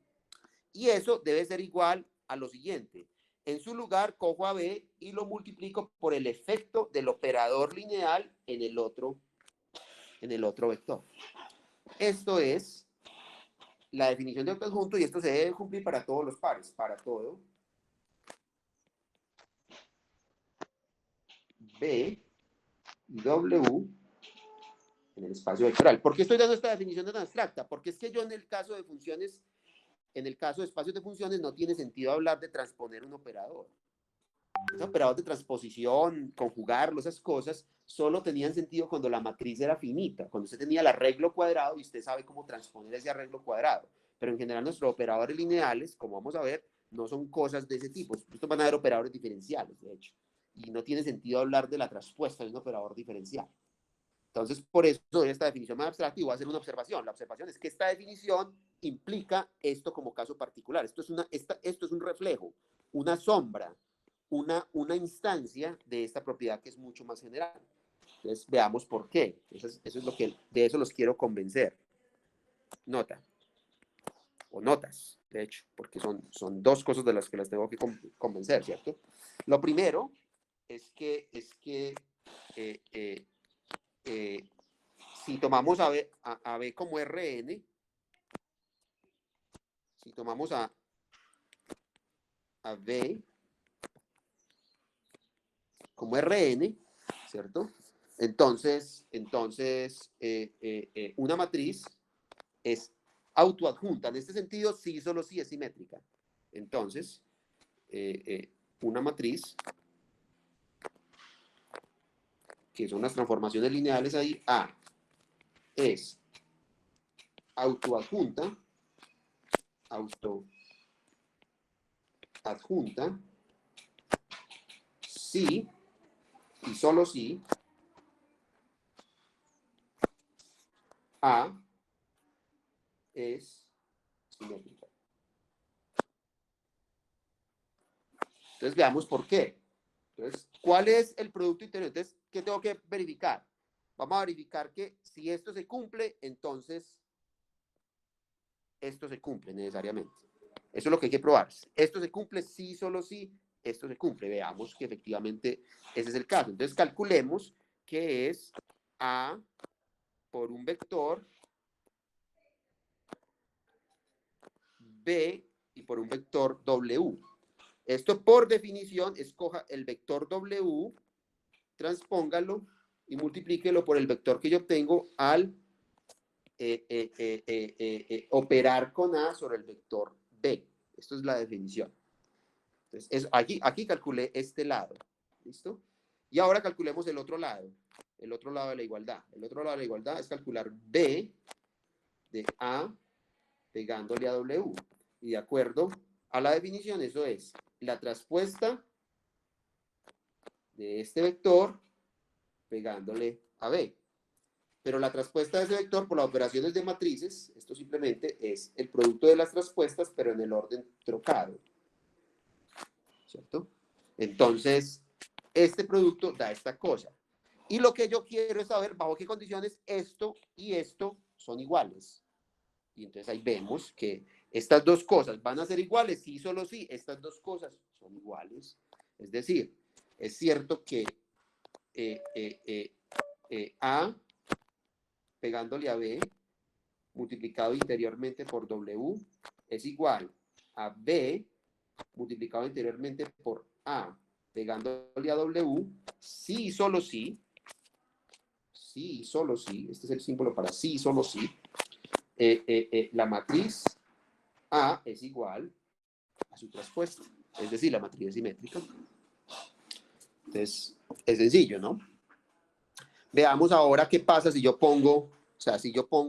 Y eso debe ser igual a lo siguiente. En su lugar, cojo a B y lo multiplico por el efecto del operador lineal en el otro vector. Esto es la definición de autoadjunto y esto se debe cumplir para todos los pares, para todo B y W en el espacio vectorial. ¿Por qué estoy dando esta definición tan abstracta? Porque es que yo en el caso de funciones, en el caso de espacios de funciones, no tiene sentido hablar de transponer un operador. Esos operadores de transposición, conjugarlo, esas cosas, solo tenían sentido cuando la matriz era finita, cuando usted tenía el arreglo cuadrado y usted sabe cómo transponer ese arreglo cuadrado. Pero en general nuestros operadores lineales, como vamos a ver, no son cosas de ese tipo. Estos van a ser operadores diferenciales, de hecho. Y no tiene sentido hablar de la traspuesta de un operador diferencial. Entonces, por eso doy esta definición más abstracta y voy a hacer una observación. La observación es que esta definición implica esto como caso particular. Esto es un reflejo, una sombra, una instancia de esta propiedad que es mucho más general. Entonces, veamos por qué. Eso es lo que, de eso los quiero convencer. Nota. O notas, de hecho, porque son dos cosas de las que las tengo que convencer, ¿cierto? Lo primero es que si tomamos a B como Rn, si tomamos a B como Rn, ¿cierto? Entonces una matriz es autoadjunta. En este sentido, sí, solo sí es simétrica. Entonces, una matriz, que son las transformaciones lineales ahí, A es autoadjunta, sí, y solo sí, A es simétrica. Entonces veamos por qué. Entonces, ¿cuál es el producto interior? Entonces, ¿qué tengo que verificar? Vamos a verificar que si esto se cumple, entonces esto se cumple necesariamente. Eso es lo que hay que probar. Esto se cumple, sí, solo sí, esto se cumple. Veamos que efectivamente ese es el caso. Entonces, calculemos que es A por un vector, B y por un vector W. Esto por definición, escoja el vector W, transpóngalo y multiplíquelo por el vector que yo obtengo al operar con A sobre el vector B. Esto es la definición. Entonces, aquí calculé este lado. ¿Listo? Y ahora calculemos el otro lado de la igualdad. El otro lado de la igualdad es calcular B de A pegándole a W. Y de acuerdo a la definición, eso es la traspuesta de este vector pegándole a B. Pero la traspuesta de ese vector por las operaciones de matrices, esto simplemente es el producto de las traspuestas, pero en el orden trocado. ¿Cierto? Entonces, este producto da esta cosa. Y lo que yo quiero es saber bajo qué condiciones esto y esto son iguales. Y entonces ahí vemos que estas dos cosas van a ser iguales, sí, solo sí, estas dos cosas son iguales. Es decir, es cierto que A pegándole a B multiplicado interiormente por W es igual a B multiplicado interiormente por A pegándole a W, sí y solo sí, este es el símbolo para sí y solo sí, la matriz A es igual a su traspuesta, es decir, la matriz es simétrica. Entonces, es sencillo, ¿no? Veamos ahora qué pasa si yo pongo,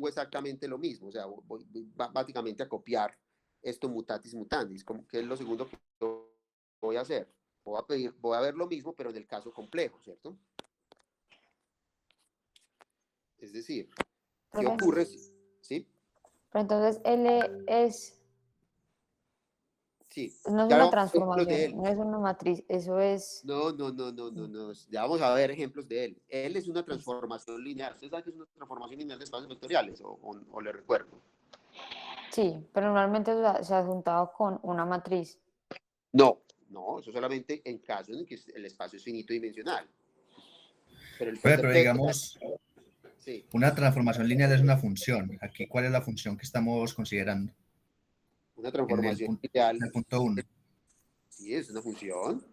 exactamente lo mismo, o sea, voy básicamente a copiar esto mutatis mutandis, como que es lo segundo que voy a hacer. Voy a ver lo mismo, pero en el caso complejo, ¿cierto? Es decir, ¿qué ocurre? ¿Sí? Pero entonces L Sí. no es Ya una vamos a ver ejemplos de transformación, él. no es una matriz, eso es... No. Ya vamos a ver ejemplos de él. Él es una transformación lineal. ¿Usted sabe que es una transformación lineal de espacios vectoriales? ¿O le recuerdo? Sí, pero normalmente se ha juntado con una matriz. No, eso solamente en casos en que el espacio es finito dimensional. Pero el Pero concepto digamos, sí, una transformación lineal es una función. Aquí, ¿cuál es la función que estamos considerando? una En transformación lineal, el punto 1. sí, es una función.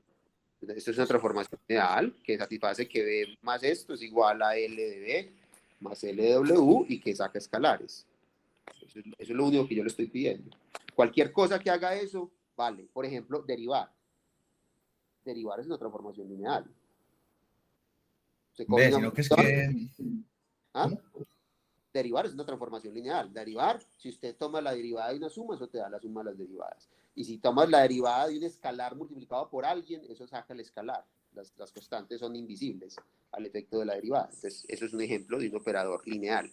Esto es una transformación lineal que satisface que B más esto es igual a L de B más L de W y que saca escalares. Eso es lo único que yo le estoy pidiendo. Cualquier cosa que haga eso, vale. Por ejemplo, derivar. Derivar es una transformación lineal. Se coge una Sino que es función, que... ¿ah? ¿Cómo? Derivar es una transformación lineal. Derivar, si usted toma la derivada de una suma, eso te da la suma de las derivadas. Y si tomas la derivada de un escalar multiplicado por alguien, eso saca el escalar. las constantes son invisibles al efecto de la derivada. Entonces, eso es un ejemplo de un operador lineal.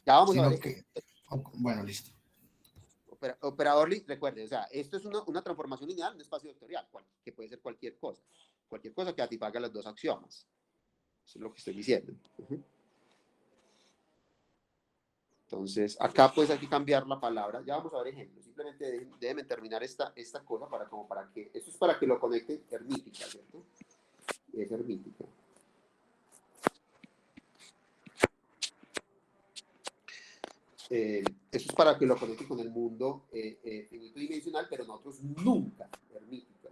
Ya vamos a ver. Bueno, listo. Operador, recuerde, o sea, esto es una transformación lineal en un espacio vectorial, que puede ser cualquier cosa que satisfaga los dos axiomas. Eso es lo que estoy diciendo. Entonces, acá pues hay que cambiar la palabra. Ya vamos a ver ejemplos. Simplemente déjenme terminar esta cosa para que, esto es para que lo conecte hermítica, ¿cierto? Es hermítica. Eso es para que lo conecte con el mundo finito dimensional, pero nosotros nunca, hermítica,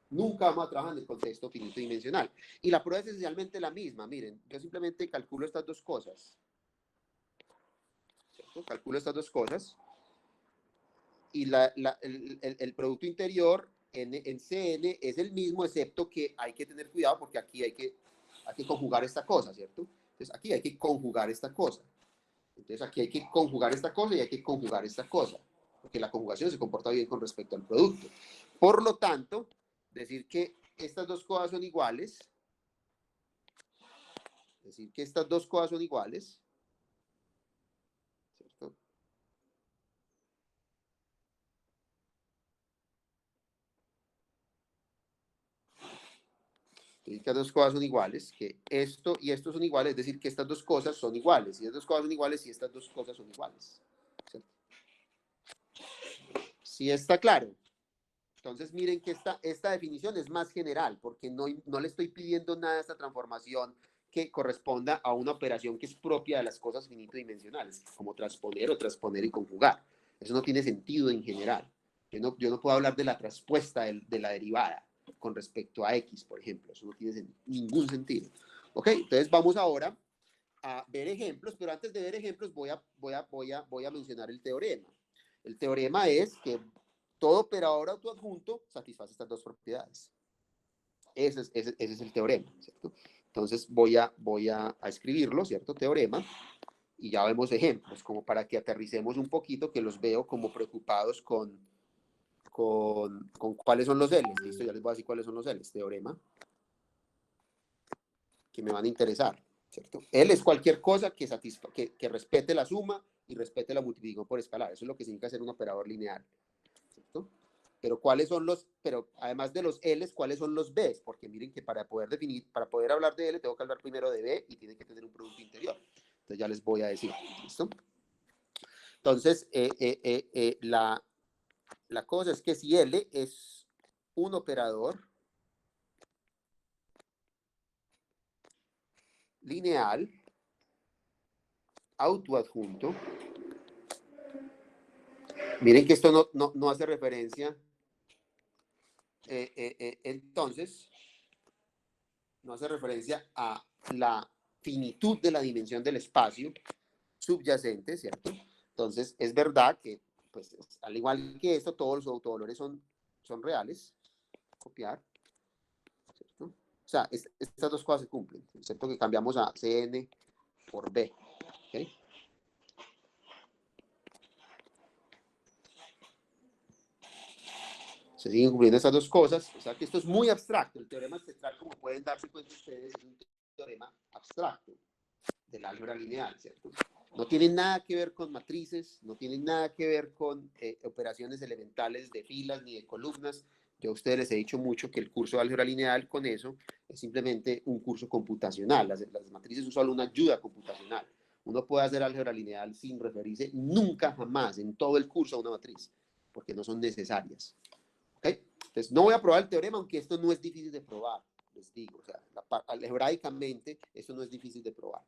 nunca vamos a trabajar en el contexto finito dimensional. Y la prueba es esencialmente la misma. Miren, yo simplemente calculo estas dos cosas. ¿Cierto? Calculo estas dos cosas. Y el producto interior en Cn es el mismo, excepto que hay que tener cuidado porque aquí hay que conjugar esta cosa, ¿cierto? Entonces aquí hay que conjugar esta cosa. Entonces aquí hay que conjugar esta cosa y hay que conjugar esta cosa, porque la conjugación se comporta bien con respecto al producto. Por lo tanto, decir que estas dos cosas son iguales, ¿cierto? Decir que estas dos cosas son iguales, que esto y esto son iguales, es decir, que estas dos cosas son iguales, y estas dos cosas son iguales y estas dos cosas son iguales. ¿Cierto? ¿Sí está claro? Entonces miren que esta definición es más general, porque no le estoy pidiendo nada a esta transformación que corresponda a una operación que es propia de las cosas finito-dimensionales, como transponer y conjugar. Eso no tiene sentido en general. Yo no puedo hablar de la traspuesta de la derivada con respecto a X, por ejemplo. Eso no tiene ningún sentido. ¿Ok? Entonces vamos ahora a ver ejemplos, pero antes de ver ejemplos voy a mencionar el teorema. El teorema es que todo operador autoadjunto satisface estas dos propiedades. Ese es el teorema, ¿cierto? Entonces voy a escribirlo, ¿cierto? Teorema. Y ya vemos ejemplos, como para que aterricemos un poquito, que los veo como preocupados con cuáles son los L's. Listo, ya les voy a decir cuáles son los L's. Teorema. Que me van a interesar, ¿cierto? L es cualquier cosa que respete la suma y respete la multiplicación por escalar. Eso es lo que significa ser un operador lineal, ¿cierto? Pero además de los L's, ¿cuáles son los B's? Porque miren que para poder hablar de L, tengo que hablar primero de B y tiene que tener un producto interior. Entonces ya les voy a decir, ¿listo? Entonces, la cosa es que si L es un operador lineal autoadjunto, miren que esto no hace referencia, entonces, no hace referencia a la finitud de la dimensión del espacio subyacente, ¿cierto? Entonces, es verdad que, pues, al igual que esto, todos los autovalores son reales. Copiar, ¿cierto? O sea, estas dos cosas se cumplen, excepto que cambiamos a Cn por B, ¿ok? Se siguen cumpliendo estas dos cosas, o sea que esto es muy abstracto. El teorema espectral, como pueden darse cuenta ustedes, es un teorema abstracto del álgebra lineal, ¿cierto? No tiene nada que ver con matrices, no tiene nada que ver con operaciones elementales de filas ni de columnas. Yo a ustedes les he dicho mucho que el curso de álgebra lineal con eso es simplemente un curso computacional. Las matrices son solo una ayuda computacional. Uno puede hacer álgebra lineal sin referirse nunca jamás en todo el curso a una matriz, porque no son necesarias. ¿Okay? Entonces, no voy a probar el teorema, aunque esto no es difícil de probar, les digo. O sea, algebraicamente, esto no es difícil de probar.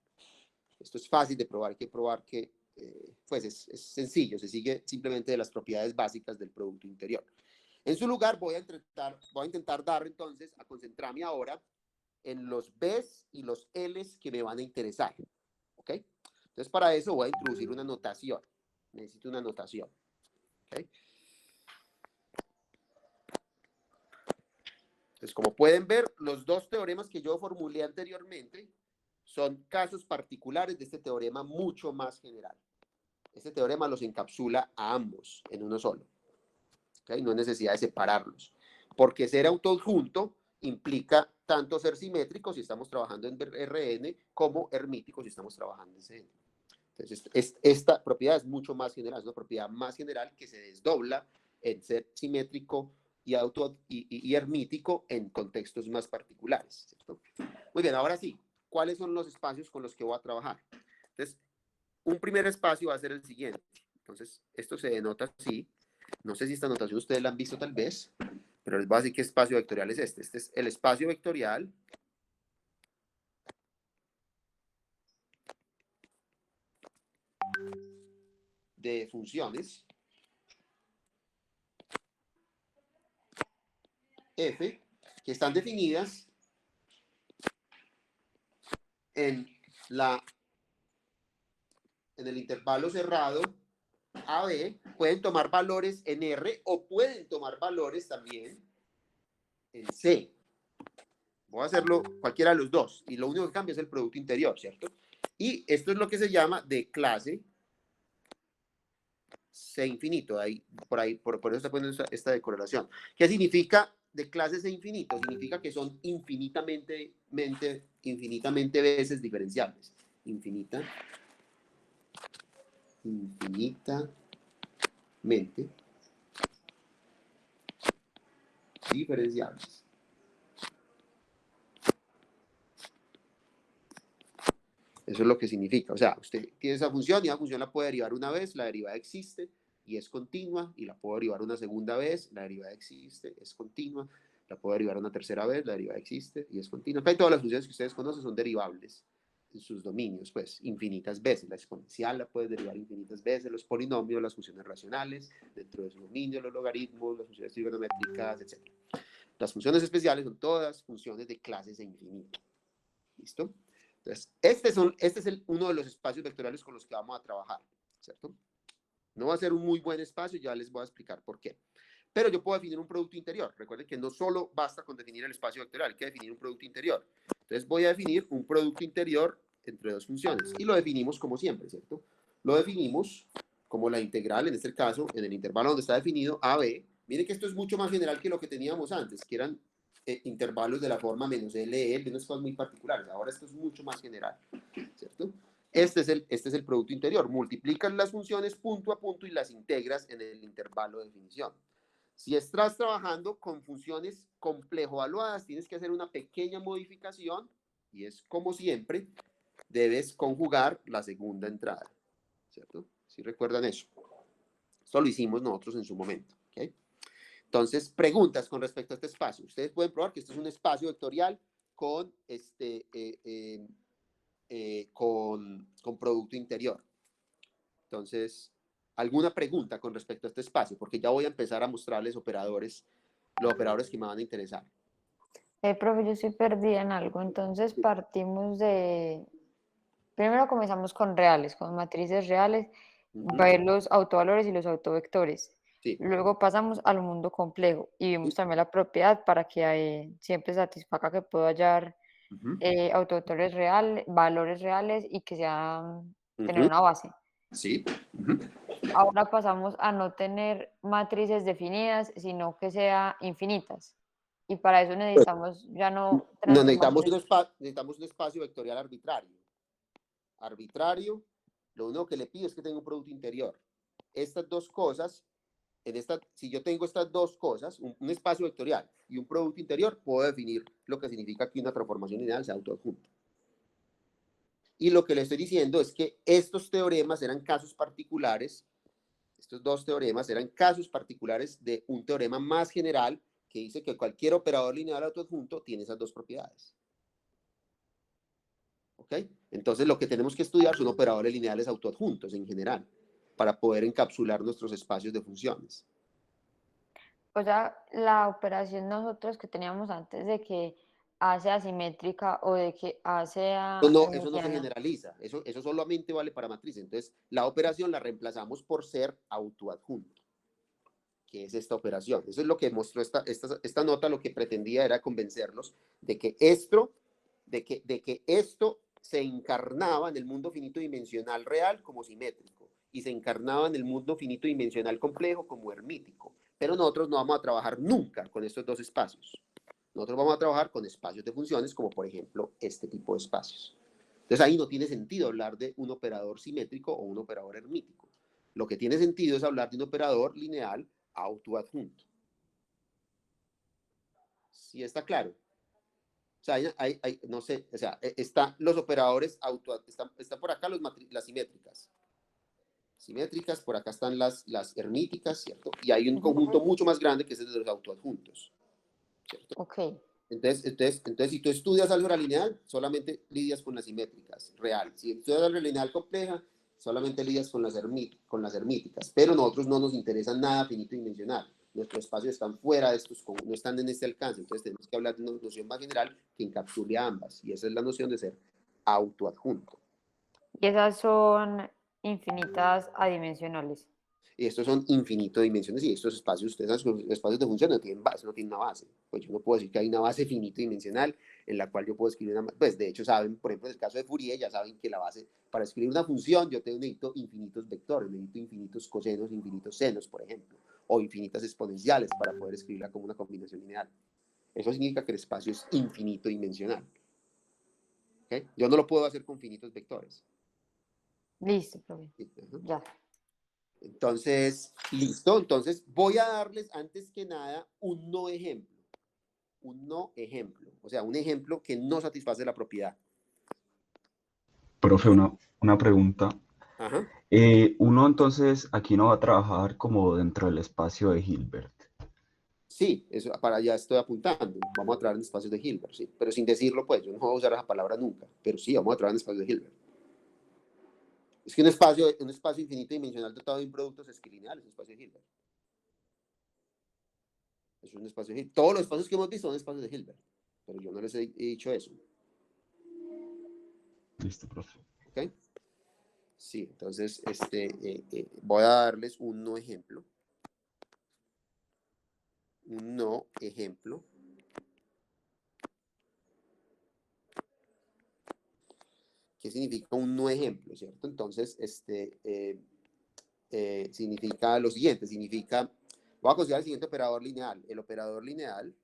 Esto es fácil de probar, hay que probar que, pues es sencillo, se sigue simplemente de las propiedades básicas del producto interior. En su lugar, voy a intentar dar entonces, a concentrarme ahora en los B's y los L's que me van a interesar. ¿Ok? Entonces, para eso voy a introducir una notación. Necesito una notación. ¿Ok? Entonces, como pueden ver, los dos teoremas que yo formulé anteriormente son casos particulares de este teorema mucho más general. Este teorema los encapsula a ambos en uno solo. ¿Okay? No hay necesidad de separarlos. porque ser autoadjunto implica tanto ser simétrico si estamos trabajando en Rn como hermítico si estamos trabajando en Cn. Entonces, esta propiedad es mucho más general, es una propiedad más general que se desdobla en ser simétrico y hermítico en contextos más particulares, ¿cierto? Muy bien, ahora sí, ¿cuáles son los espacios con los que voy a trabajar? Entonces, un primer espacio va a ser el siguiente. Entonces, esto se denota así. No sé si esta notación ustedes la han visto tal vez, pero les voy a decir qué espacio vectorial es este. Este es el espacio vectorial de funciones f que están definidas en el intervalo cerrado AB. Pueden tomar valores en R o pueden tomar valores también en C. Voy a hacerlo cualquiera de los dos y lo único que cambia es el producto interior, ¿cierto? Y esto es lo que se llama de clase C infinito. Por eso está poniendo esta decorrelación. ¿Qué significa de clase C infinito? Significa que son infinitamente veces diferenciables. Infinitamente diferenciables. Eso es lo que significa. O sea, usted tiene esa función y esa función la puede derivar una vez, la derivada existe y es continua, y la puedo derivar una segunda vez, la derivada existe, es continua, la puedo derivar una tercera vez, la derivada existe y es continua. Acá todas las funciones que ustedes conocen son derivables en sus dominios, pues, infinitas veces. La exponencial la puedes derivar infinitas veces, los polinomios, las funciones racionales, dentro de su dominio, los logaritmos, las funciones trigonométricas, etc. Las funciones especiales son todas funciones de clases de infinito. ¿Listo? Entonces, este es uno de los espacios vectoriales con los que vamos a trabajar, ¿cierto? No va a ser un muy buen espacio, ya les voy a explicar por qué. Pero yo puedo definir un producto interior. Recuerden que no solo basta con definir el espacio vectorial, hay que definir un producto interior. Entonces voy a definir un producto interior entre dos funciones. Y lo definimos como siempre, ¿cierto? Lo definimos como la integral, en este caso, en el intervalo donde está definido AB. Miren que esto es mucho más general que lo que teníamos antes, que eran intervalos de la forma menos LL, de unas cosas muy particulares. Ahora esto es mucho más general, ¿cierto? Este es el producto interior. Multiplicas las funciones punto a punto y las integras en el intervalo de definición. Si estás trabajando con funciones complejo evaluadas, tienes que hacer una pequeña modificación y es como siempre, debes conjugar la segunda entrada, ¿cierto? ¿Sí recuerdan eso? Esto lo hicimos nosotros en su momento, ¿ok? Entonces, preguntas con respecto a este espacio. Ustedes pueden probar que este es un espacio vectorial con, con producto interior. Entonces, ¿alguna pregunta con respecto a este espacio? Porque ya voy a empezar a mostrarles los operadores que me van a interesar. Profe, yo estoy perdida en algo. Entonces partimos de... Primero comenzamos con reales, con matrices reales, ver los autovalores y los autovectores. Sí. Luego pasamos al mundo complejo y vimos también la propiedad para que siempre satisfaga que puedo hallar autovectores reales, valores reales y que sean tener una base. Sí. Ahora pasamos a no tener matrices definidas, sino que sea infinitas. Y para eso necesitamos ya no necesitamos un espacio vectorial arbitrario. Lo único que le pido es que tenga un producto interior. Estas dos cosas, si yo tengo estas dos cosas, un espacio vectorial y un producto interior, puedo definir lo que significa que una transformación lineal sea autoadjunta. Y lo que le estoy diciendo es que estos teoremas eran casos particulares, estos dos teoremas eran casos particulares de un teorema más general que dice que cualquier operador lineal autoadjunto tiene esas dos propiedades. ¿Ok? Entonces lo que tenemos que estudiar son operadores lineales autoadjuntos en general, para poder encapsular nuestros espacios de funciones. O sea, la operación nosotros que teníamos antes de que A sea asimétrica o de que A sea Eso no se generaliza, eso solamente vale para matrices. Entonces, la operación la reemplazamos por ser autoadjunto, que es esta operación. Eso es lo que mostró esta nota, lo que pretendía era convencerlos de que esto se encarnaba en el mundo finito dimensional real como simétrico y se encarnaba en el mundo finito dimensional complejo como hermítico. Pero nosotros no vamos a trabajar nunca con estos dos espacios. Nosotros vamos a trabajar con espacios de funciones, como por ejemplo este tipo de espacios. Entonces ahí no tiene sentido hablar de un operador simétrico o un operador hermítico. Lo que tiene sentido es hablar de un operador lineal autoadjunto. ¿Sí está claro? O sea, no sé, o sea, están los operadores está por acá las simétricas. Simétricas, por acá están las hermíticas, ¿cierto? Y hay un conjunto mucho más grande que es el de los autoadjuntos, ¿cierto? Ok. Entonces, si tú estudias álgebra lineal, solamente lidias con las simétricas, real. Si estudias álgebra lineal compleja, solamente lidias con las hermíticas. Pero a nosotros no nos interesa nada finito dimensional. Nuestros espacios están fuera de estos, no están en este alcance. Entonces tenemos que hablar de una noción más general que encapsule a ambas. Y esa es la noción de ser autoadjunto. Y esas son infinitas adimensionales. Y estos son infinito dimensiones y estos espacios, ustedes saben que los espacios de función no tienen base, no tienen una base. Pues yo no puedo decir que hay una base finito dimensional en la cual yo puedo escribir una, pues de hecho saben, por ejemplo, en el caso de Fourier, ya saben que la base, para escribir una función, yo necesito infinitos vectores, necesito infinitos cosenos, infinitos senos, por ejemplo, o infinitas exponenciales para poder escribirla como una combinación lineal. Eso significa que el espacio es infinito dimensional. ¿Okay? Yo no lo puedo hacer con finitos vectores. Listo, profe. Sí, Ya. Entonces, listo. Entonces, voy a darles antes que nada un no ejemplo. Un no ejemplo. O sea, un ejemplo que no satisface la propiedad. Profe, una pregunta. Ajá. Uno entonces aquí no va a trabajar como dentro del espacio de Hilbert. Sí, eso, para allá estoy apuntando. Vamos a trabajar en espacios de Hilbert, sí. Pero sin decirlo, pues, yo no voy a usar esa palabra nunca. Pero sí, vamos a trabajar en espacios de Hilbert. Es que un espacio infinito dimensional dotado de un producto es esquilineal, es un espacio de Hilbert. Es un espacio de Hilbert. Todos los espacios que hemos visto son espacios de Hilbert. Pero yo no les he dicho eso. Listo, profe. ¿Ok? Sí, entonces voy a darles un no ejemplo. Un no ejemplo. ¿Qué significa un no ejemplo, cierto? Entonces, significa lo siguiente, significa, voy a considerar el siguiente operador lineal. El operador lineal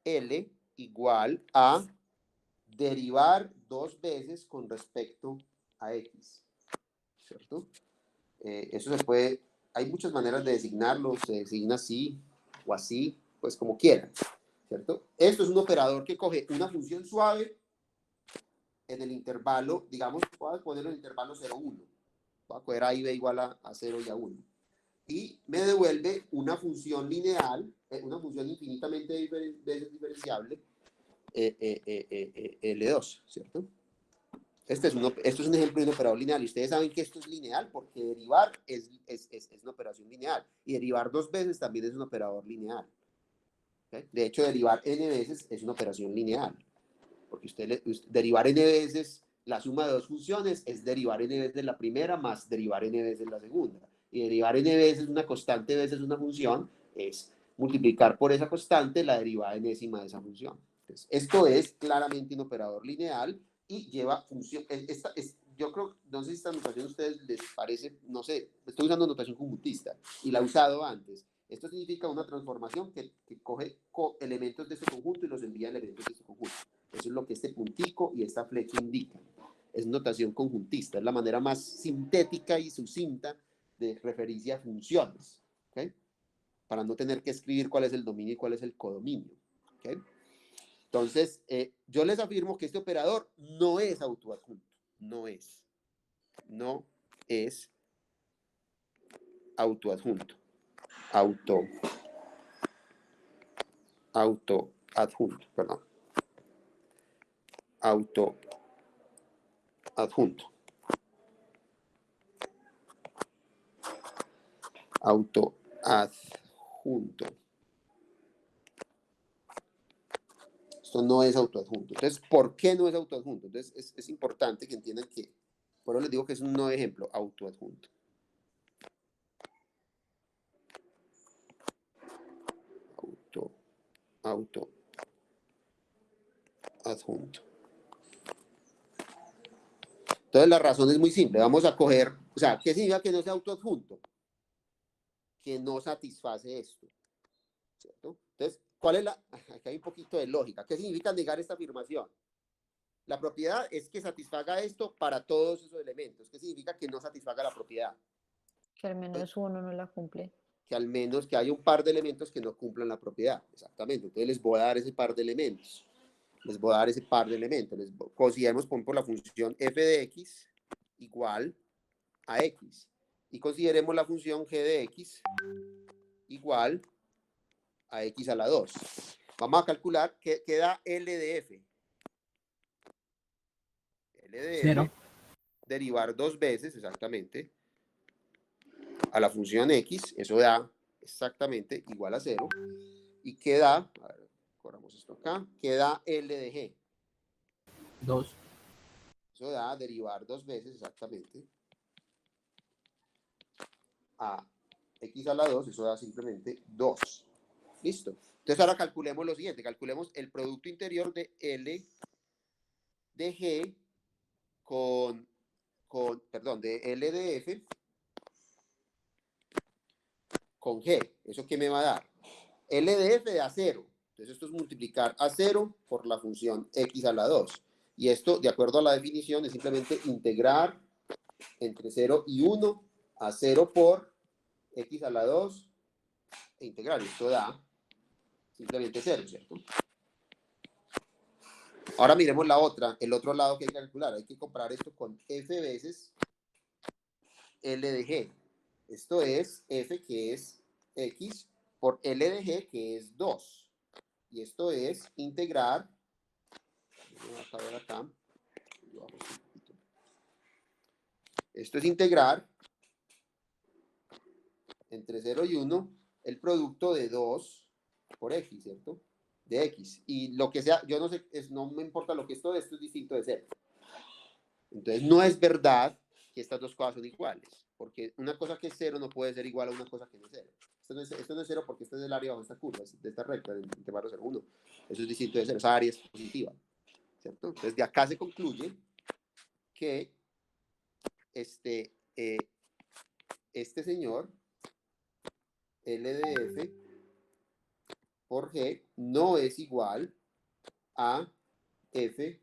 L igual a derivar dos veces con respecto a X, ¿cierto? Eso se puede, hay muchas maneras de designarlo, se designa así o así, pues como quieran, ¿cierto? Esto es un operador que coge una función suave en el intervalo, digamos, voy a ponerlo en el intervalo 0, 1. Voy a coger A y B igual a 0 y a 1. Y me devuelve una función lineal, una función infinitamente veces diferenciable, L2, ¿cierto? Esto es un ejemplo de un operador lineal. Y ustedes saben que esto es lineal porque derivar es una operación lineal. Y derivar dos veces también es un operador lineal. ¿Okay? De hecho, derivar n veces es una operación lineal. Porque derivar n veces la suma de dos funciones es derivar n veces la primera más derivar n veces la segunda. Y derivar n veces una constante veces una función es multiplicar por esa constante la derivada enésima de esa función. Entonces, esto es claramente un operador lineal y lleva función. Yo creo, no sé si esta notación a ustedes les parece, no sé, estoy usando notación conjuntista y la he usado antes. Esto significa una transformación que coge elementos de este conjunto y los envía a elementos de este conjunto. Eso es lo que este puntico y esta flecha indican. Es notación conjuntista, es la manera más sintética y sucinta de referirse a funciones, ¿okay? Para no tener que escribir cuál es el dominio y cuál es el codominio, ¿okay? Entonces, yo les afirmo que este operador no es autoadjunto, no es autoadjunto, autoadjunto, perdón, autoadjunto, Esto no es autoadjunto. Entonces, ¿por qué no es autoadjunto? Entonces, es importante que entiendan que, por eso les digo que es un no ejemplo, autoadjunto. Autoadjunto. Entonces la razón es muy simple. Vamos a coger, o sea, ¿qué significa que no sea autoadjunto? Que no satisface esto, ¿cierto? Entonces, ¿cuál es la? Aquí hay un poquito de lógica. ¿Qué significa negar esta afirmación? La propiedad es que satisfaga esto para todos esos elementos. ¿Qué significa que no satisfaga la propiedad? Que al menos uno no la cumple. Que al menos que haya un par de elementos que no cumplan la propiedad. Exactamente. Entonces les voy a dar ese par de elementos. Consideremos, por ejemplo, la función f de x igual a x. Y consideremos la función g de x igual a x a la 2. Vamos a calcular que da L de f. L de Cero. f, derivar 2 veces, exactamente, a la función x, eso da exactamente igual a 0. Y queda, a ver, corramos esto acá, queda L de g. 2. Eso da derivar 2 veces, exactamente, a x a la 2, eso da simplemente 2. Listo. Entonces ahora calculemos lo siguiente, calculemos el producto interior de L de G de L de F con G. ¿Eso qué me va a dar? L de F da 0. Entonces esto es multiplicar a 0 por la función x a la 2. Y esto, de acuerdo a la definición, es simplemente integrar entre 0 y 1 a 0 por x a la 2 e integrar. Esto da simplemente 0, ¿cierto? Ahora miremos el otro lado que hay que calcular. Hay que comparar esto con f veces L de G. Esto es f, que es x, por L de G, que es 2. Y esto es integrar. Esto es integrar entre 0 y 1 el producto de 2 por x, ¿cierto? De x. Y lo que sea, yo no sé, no me importa lo que esto es distinto de 0. Entonces, no es verdad que estas dos cosas son iguales, porque una cosa que es 0 no puede ser igual a una cosa que no es 0. Esto no es 0 porque este es el área bajo esta curva, de esta recta, del intervalo 0, 1. Eso es distinto de 0, esa área es positiva, ¿cierto? Entonces, de acá se concluye que este señor, L de F por G, no es igual a F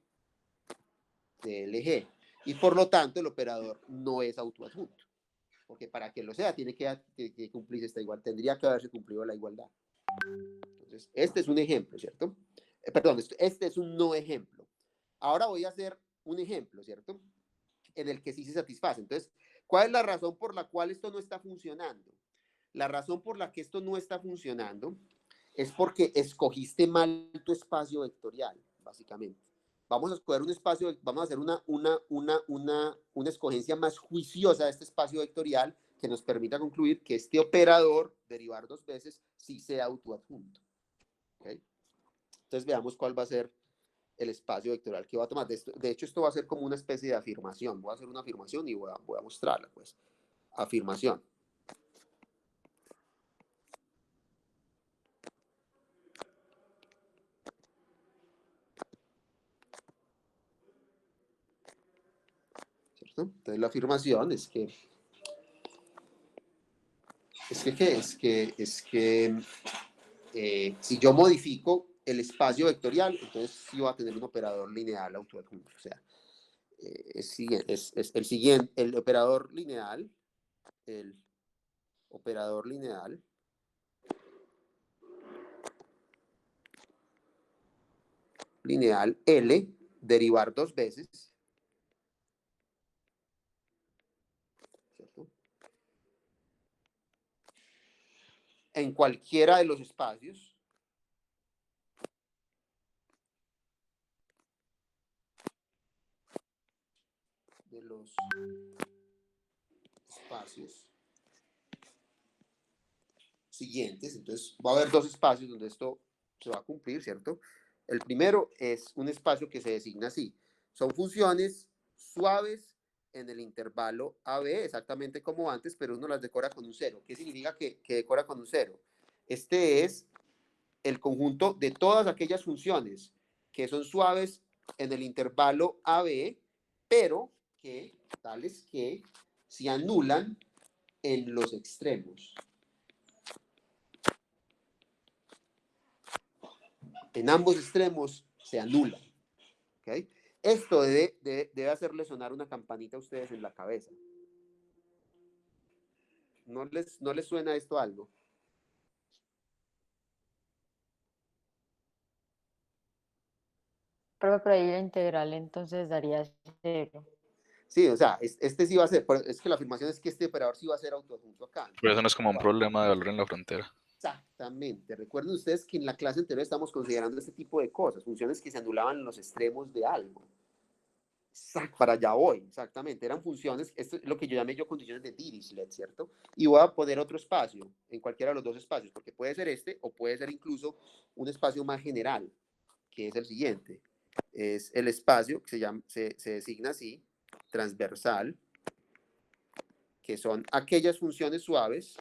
de LG. Y por lo tanto, el operador no es autoadjunto. Porque para que lo sea, tiene que cumplirse esta igualdad. Tendría que haberse cumplido la igualdad. Entonces, este es un ejemplo, ¿cierto? Perdón, este es un no ejemplo. Ahora voy a hacer un ejemplo, ¿cierto? En el que sí se satisface. Entonces, ¿cuál es la razón por la cual esto no está funcionando? La razón por la que esto no está funcionando es porque escogiste mal tu espacio vectorial, básicamente. Vamos a escoger un espacio, vamos a hacer una escogencia más juiciosa de este espacio vectorial que nos permita concluir que este operador, derivar 2 veces, sí sea autoadjunto. ¿Okay? Entonces veamos cuál va a ser el espacio vectorial que va a tomar. De hecho, esto va a ser como una especie de afirmación. Voy a hacer una afirmación y voy a mostrarla, pues. Afirmación. ¿Cierto? Entonces la afirmación es que si yo modifico el espacio vectorial, entonces sí va a tener un operador lineal autoadjunto. O sea, el operador lineal, L, derivar 2 veces, ¿cierto? En cualquiera de los espacios siguientes. Entonces va a haber 2 espacios donde esto se va a cumplir, ¿cierto? El primero es un espacio que se designa así. Son funciones suaves en el intervalo AB, exactamente como antes, pero uno las decora con un 0. ¿Qué significa que decora con un 0? Este es el conjunto de todas aquellas funciones que son suaves en el intervalo AB, pero tales que se anulan en los extremos. En ambos extremos se anulan. ¿Okay? Esto debe hacerle sonar una campanita a ustedes en la cabeza. ¿No les suena esto algo? Pero por ahí la integral entonces daría 0. Sí, o sea, este sí va a ser, es que la afirmación es que este operador sí va a ser autoadjunto acá. Pero eso no es como un problema de valor en la frontera. Exactamente. Recuerden ustedes que en la clase anterior estamos considerando este tipo de cosas, funciones que se anulaban en los extremos de algo. Para allá voy, exactamente. Eran funciones, esto es lo que yo llamé condiciones de Dirichlet, ¿cierto? Y voy a poner otro espacio en cualquiera de los dos espacios, porque puede ser este o puede ser incluso un espacio más general, que es el siguiente. Es el espacio que se designa así, transversal, que son aquellas funciones suaves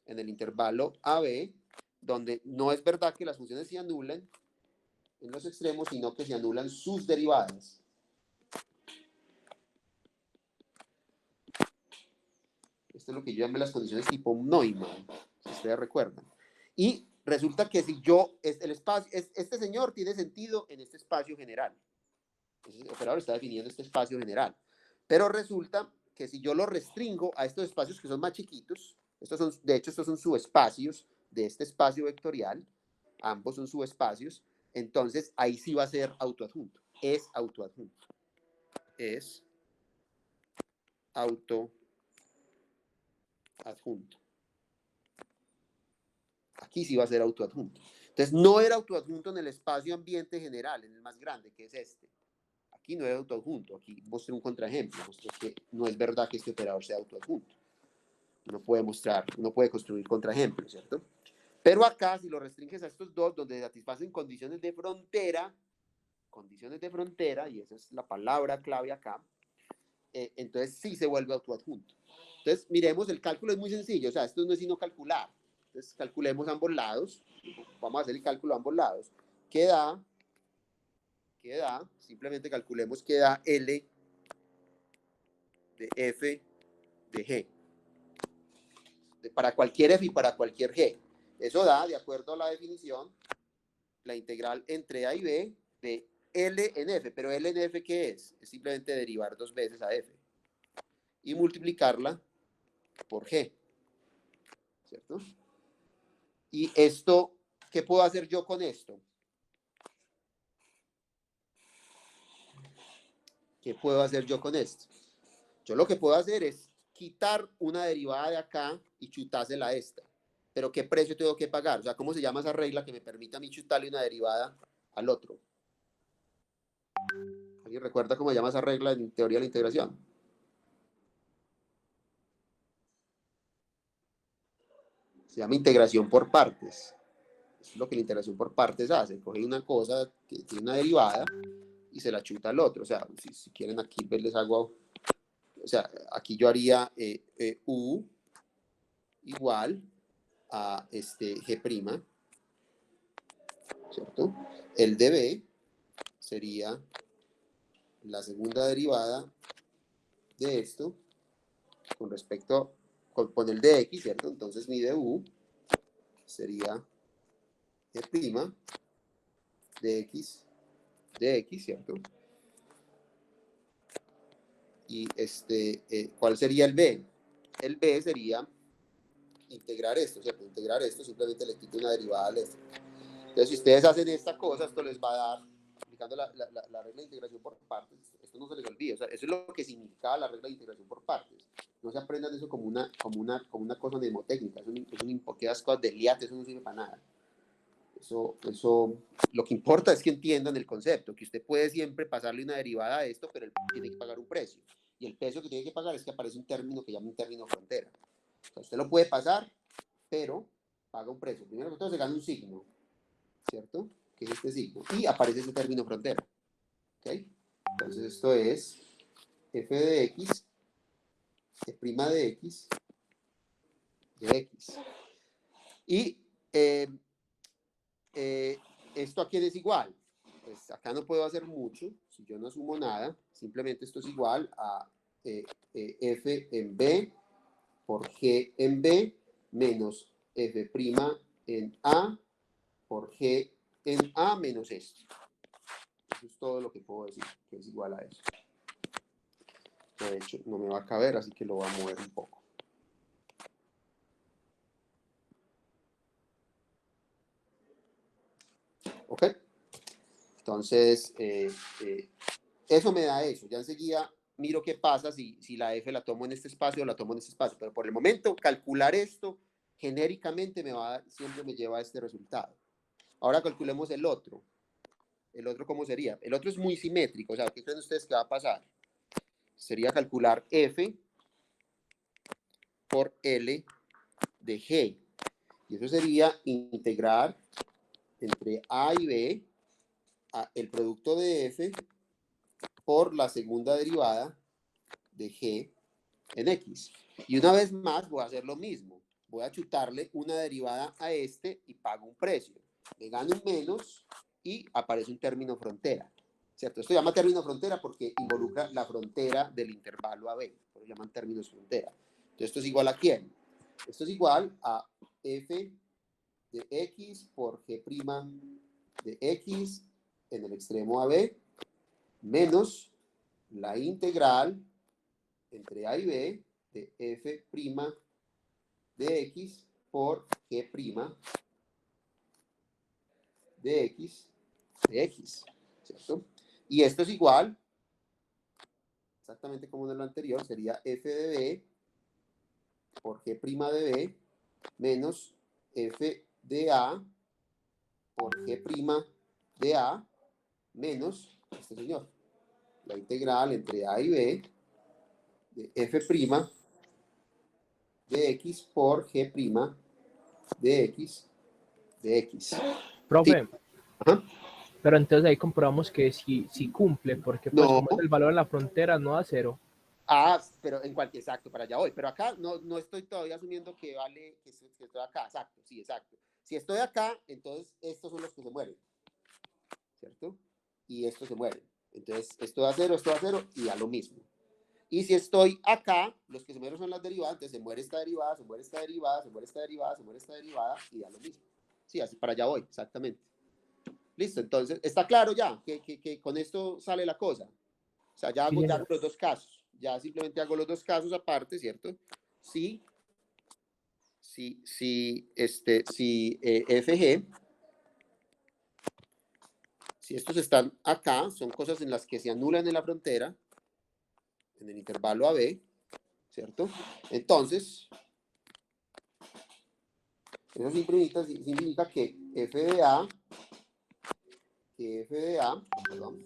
en el intervalo AB, donde no es verdad que las funciones se anulen en los extremos, sino que se anulan sus derivadas. Esto es lo que yo llamé las condiciones tipo Neumann, si ustedes recuerdan. Y resulta que si este señor tiene sentido en este espacio general. El operador está definiendo este espacio general. Pero resulta que si yo lo restringo a estos espacios que son más chiquitos, de hecho estos son subespacios de este espacio vectorial, ambos son subespacios, entonces ahí sí va a ser autoadjunto. Es autoadjunto. Es autoadjunto. Aquí sí va a ser autoadjunto. Entonces no era autoadjunto en el espacio ambiente general, en el más grande, que es este. Aquí no es autoadjunto. Aquí mostré un contraejemplo. Mostré que no es verdad que este operador sea autoadjunto. Uno puede construir contraejemplos, ¿cierto? Pero acá, si lo restringes a estos dos, donde satisfacen condiciones de frontera, y esa es la palabra clave acá, entonces sí se vuelve autoadjunto. Entonces, miremos, el cálculo es muy sencillo, o sea, esto no es sino calcular. Entonces, calculemos ambos lados, vamos a hacer el cálculo a ambos lados. ¿Qué da? Simplemente calculemos qué da L de F de G. Para cualquier F y para cualquier G. Eso da, de acuerdo a la definición, la integral entre A y B de L en F. Pero L en F, ¿qué es? Es simplemente derivar 2 veces a F. Y multiplicarla por G. ¿Cierto? Y esto, ¿qué puedo hacer yo con esto? ¿Qué puedo hacer yo con esto? Yo lo que puedo hacer es quitar una derivada de acá y chutársela a esta. Pero ¿qué precio tengo que pagar? O sea, ¿cómo se llama esa regla que me permite a mí chutarle una derivada al otro? ¿Alguien recuerda cómo se llama esa regla en teoría de la integración? Se llama integración por partes. Eso es lo que la integración por partes hace. Coge una cosa que tiene una derivada y se la chuta al otro. O sea, si quieren aquí pues les hago... O sea, aquí yo haría U igual a G', ¿cierto? El de B sería la segunda derivada de esto con respecto con el de X, ¿cierto? Entonces mi de U sería G' de X, ¿cierto? Y ¿cuál sería el B? El B sería integrar esto, ¿cierto? Integrar esto, simplemente le quito una derivada al F. Entonces, si ustedes hacen esta cosa, esto les va a dar, aplicando la regla de integración por partes, esto no se les olvide, o sea, eso es lo que significaba la regla de integración por partes. No se aprendan eso como una cosa mnemotécnica, porque esas cosas de liate, eso no sirve para nada. Eso, lo que importa es que entiendan el concepto, que usted puede siempre pasarle una derivada a esto, pero él tiene que pagar un precio. Y el precio que tiene que pagar es que aparece un término que llama un término frontera. O sea, usted lo puede pasar, pero paga un precio. Primero que todo se gana un signo, ¿cierto? Que es este signo. Y aparece ese término frontera. ¿Ok? Entonces esto es f de x, f' de x, de x. Y esto a quién es igual. Pues acá no puedo hacer mucho, si yo no sumo nada, simplemente esto es igual a f en b por g en b menos f' en a por g en a menos esto. Eso es todo lo que puedo decir, que es igual a eso. De hecho, no me va a caber, así que lo voy a mover un poco. ¿Ok? Entonces, eso me da eso. Ya enseguida miro qué pasa si la f la tomo en este espacio o la tomo en este espacio. Pero por el momento, calcular esto genéricamente siempre me lleva a este resultado. Ahora calculemos el otro. ¿El otro cómo sería? El otro es muy simétrico. O sea, ¿qué creen ustedes que va a pasar? Sería calcular f por L de G. Y eso sería integrar entre A y B el producto de F por la segunda derivada de G en X. Y una vez más voy a hacer lo mismo. Voy a chutarle una derivada a este y pago un precio. Me gano un menos y aparece un término frontera. ¿Cierto? Esto se llama término frontera porque involucra la frontera del intervalo AB. Por eso llaman términos frontera. Entonces, ¿esto es igual a quién? Esto es igual a f de x por g' de x en el extremo AB menos la integral entre a y b de f' de x por g' de x de x, ¿cierto? Y esto es igual, exactamente como en lo anterior, sería f de b por g' de b menos f de a por g' de a menos este señor, la integral entre a y b de f' de x por g' de x de x. Profe, Sí. Ajá. pero entonces ahí comprobamos que sí cumple, porque pues No. como es el valor en la frontera no da 0. Ah, pero en cualquier, exacto, para allá voy. Pero acá no estoy todavía asumiendo que vale, que estoy acá, exacto, sí, exacto. Si estoy acá, entonces estos son los que se mueren, ¿cierto? Y estos se mueren. Entonces, esto da 0 y da lo mismo. Y si estoy acá, los que se mueren son las derivadas, entonces se muere esta derivada, se muere esta derivada, se muere esta derivada, se muere esta derivada, y da lo mismo. Sí, así para allá voy, exactamente. Listo, entonces, está claro ya que con esto sale la cosa. O sea, ya hago los dos casos. Ya simplemente hago los dos casos aparte, ¿cierto? Si FG, si estos están acá, son cosas en las que se anulan en la frontera, en el intervalo AB, ¿cierto? Entonces, eso significa que F de A, perdón,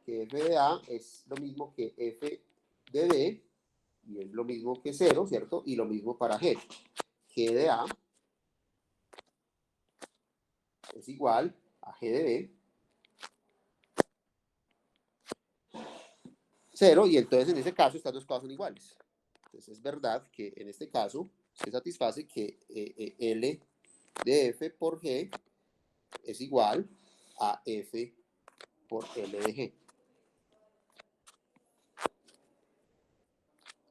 que F de A es lo mismo que F de B, y es lo mismo que 0, ¿cierto? Y lo mismo para G. G de A es igual a G de B, 0, y entonces en ese caso estas dos cosas son iguales. Entonces es verdad que en este caso se satisface que L de F por G es igual a F por L de G.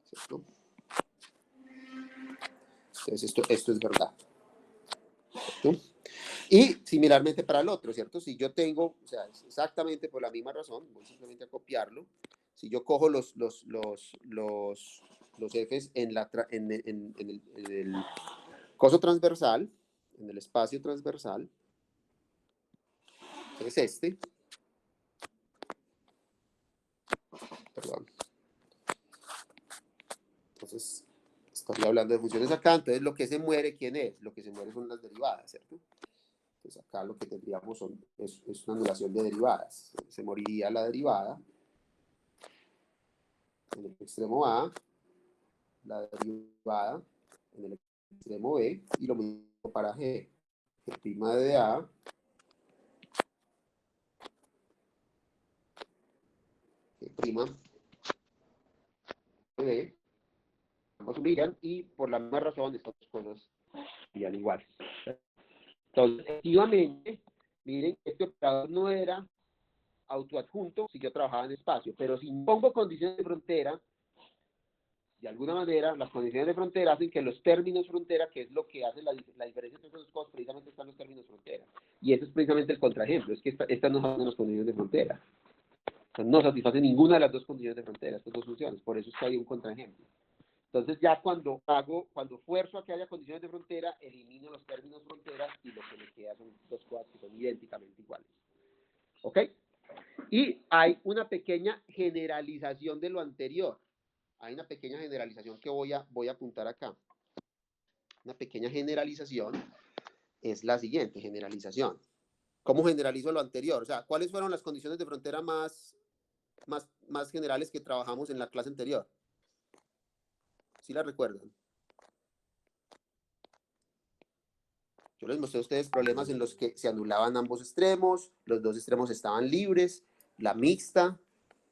¿Cierto? Entonces esto es verdad. ¿Cierto? Y similarmente para el otro, ¿cierto? Si yo tengo, o sea, exactamente por la misma razón, voy simplemente a copiarlo. Si yo cojo los Fs en el coso transversal, en el espacio transversal, que es este, perdón. Entonces, estaría hablando de funciones acá, entonces lo que se muere, ¿quién es? Lo que se muere son las derivadas, ¿cierto? Entonces acá lo que tendríamos es una anulación de derivadas. Se moriría la derivada en el extremo A, la derivada en el extremo B, y lo mismo para G. G' de A G' de B, ambos brillan, y por la misma razón estas dos cosas brillan igual. Entonces, efectivamente, Miren, este operador no era autoadjunto si yo trabajaba en espacio, pero si pongo condiciones de frontera, de alguna manera, las condiciones de frontera hacen que los términos frontera, que es lo que hace la diferencia entre esas dos cosas, precisamente están los términos frontera. Y ese es precisamente el contraejemplo, es que estas no son las condiciones de frontera. O sea, no satisface ninguna de las dos condiciones de frontera, estas dos funciones, por eso es que hay un contraejemplo. Entonces ya cuando fuerzo a que haya condiciones de frontera, elimino los términos frontera y lo que me queda son dos cosas que son idénticamente iguales. ¿Ok? Y hay una pequeña generalización de lo anterior. Hay una pequeña generalización que voy a apuntar acá. Una pequeña generalización es la siguiente generalización. ¿Cómo generalizo lo anterior? O sea, ¿cuáles fueron las condiciones de frontera más generales que trabajamos en la clase anterior? ¿Sí la recuerdan? Yo les mostré a ustedes problemas en los que se anulaban ambos extremos, los dos extremos estaban libres, la mixta,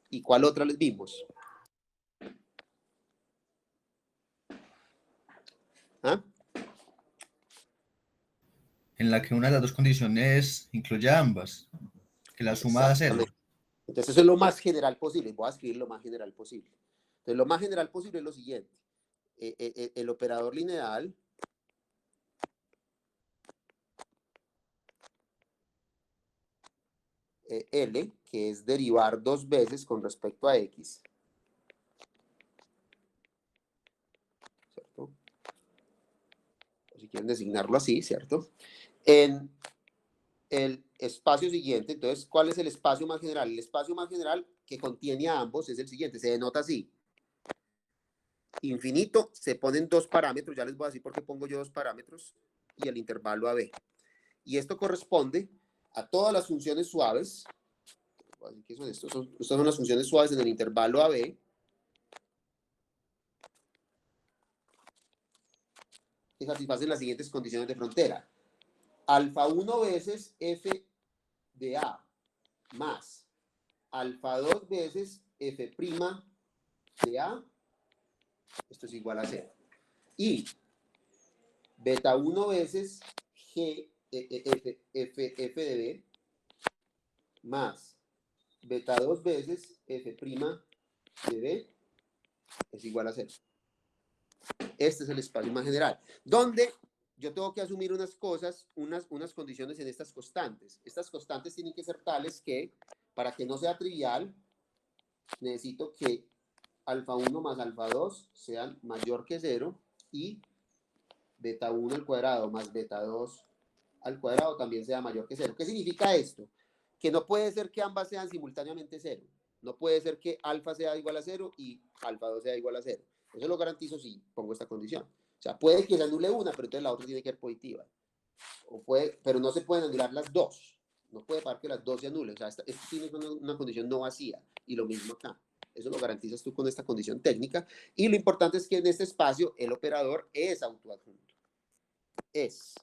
¿y cuál otra les vimos? ¿Ah? En la que una de las dos condiciones incluye ambas, que la suma da cero. Entonces eso es lo más general posible. Voy a escribir lo más general posible. Entonces lo más general posible es lo siguiente. El operador lineal L, que es derivar dos veces con respecto a X. ¿Cierto? O si quieren designarlo así, ¿cierto? En el espacio siguiente, entonces, ¿cuál es el espacio más general? El espacio más general que contiene a ambos es el siguiente, se denota así. Infinito, se ponen dos parámetros, ya les voy a decir por qué pongo yo dos parámetros, y el intervalo AB. Y esto corresponde a todas las funciones suaves. ¿Qué son estos? Estas son las funciones suaves en el intervalo AB. Que satisfacen las siguientes condiciones de frontera. Alfa 1 veces F de A más alfa 2 veces F' de A. Esto es igual a 0. Y beta 1 veces G, F de B más beta 2 veces F' de B es igual a 0. Este es el espacio más general, donde yo tengo que asumir unas cosas, unas condiciones en estas constantes. Estas constantes tienen que ser tales que, para que no sea trivial, necesito que alfa 1 más alfa 2 sean mayor que 0 y beta 1 al cuadrado más beta 2 al cuadrado también sea mayor que 0. ¿Qué significa esto? Que no puede ser que ambas sean simultáneamente 0. No puede ser que alfa sea igual a 0 y alfa 2 sea igual a 0. Eso lo garantizo si pongo esta condición. O sea, puede que se anule una, pero entonces la otra tiene que ser positiva. Pero no se pueden anular las dos. No puede pasar que las dos se anulen. O sea, esto tiene una condición no vacía. Y lo mismo acá. Eso lo garantizas tú con esta condición técnica. Y lo importante es que en este espacio el operador es autoadjunto. Es.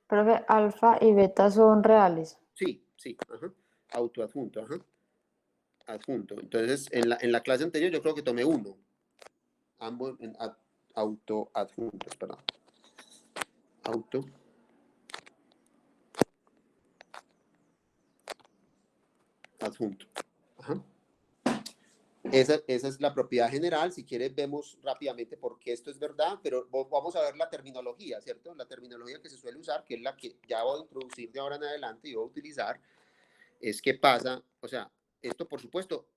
Profe, alfa y beta son reales. Sí, sí. Ajá. Autoadjunto. Ajá. Adjunto. Entonces, en la clase anterior yo creo que tomé uno. Ambos en autoadjuntos, perdón. Adjunto. Ajá. Esa es la propiedad general. Si quieres, vemos rápidamente por qué esto es verdad, pero vamos a ver la terminología, ¿cierto? La terminología que se suele usar, que es la que ya voy a introducir de ahora en adelante y voy a utilizar, es que pasa, o sea, esto por supuesto,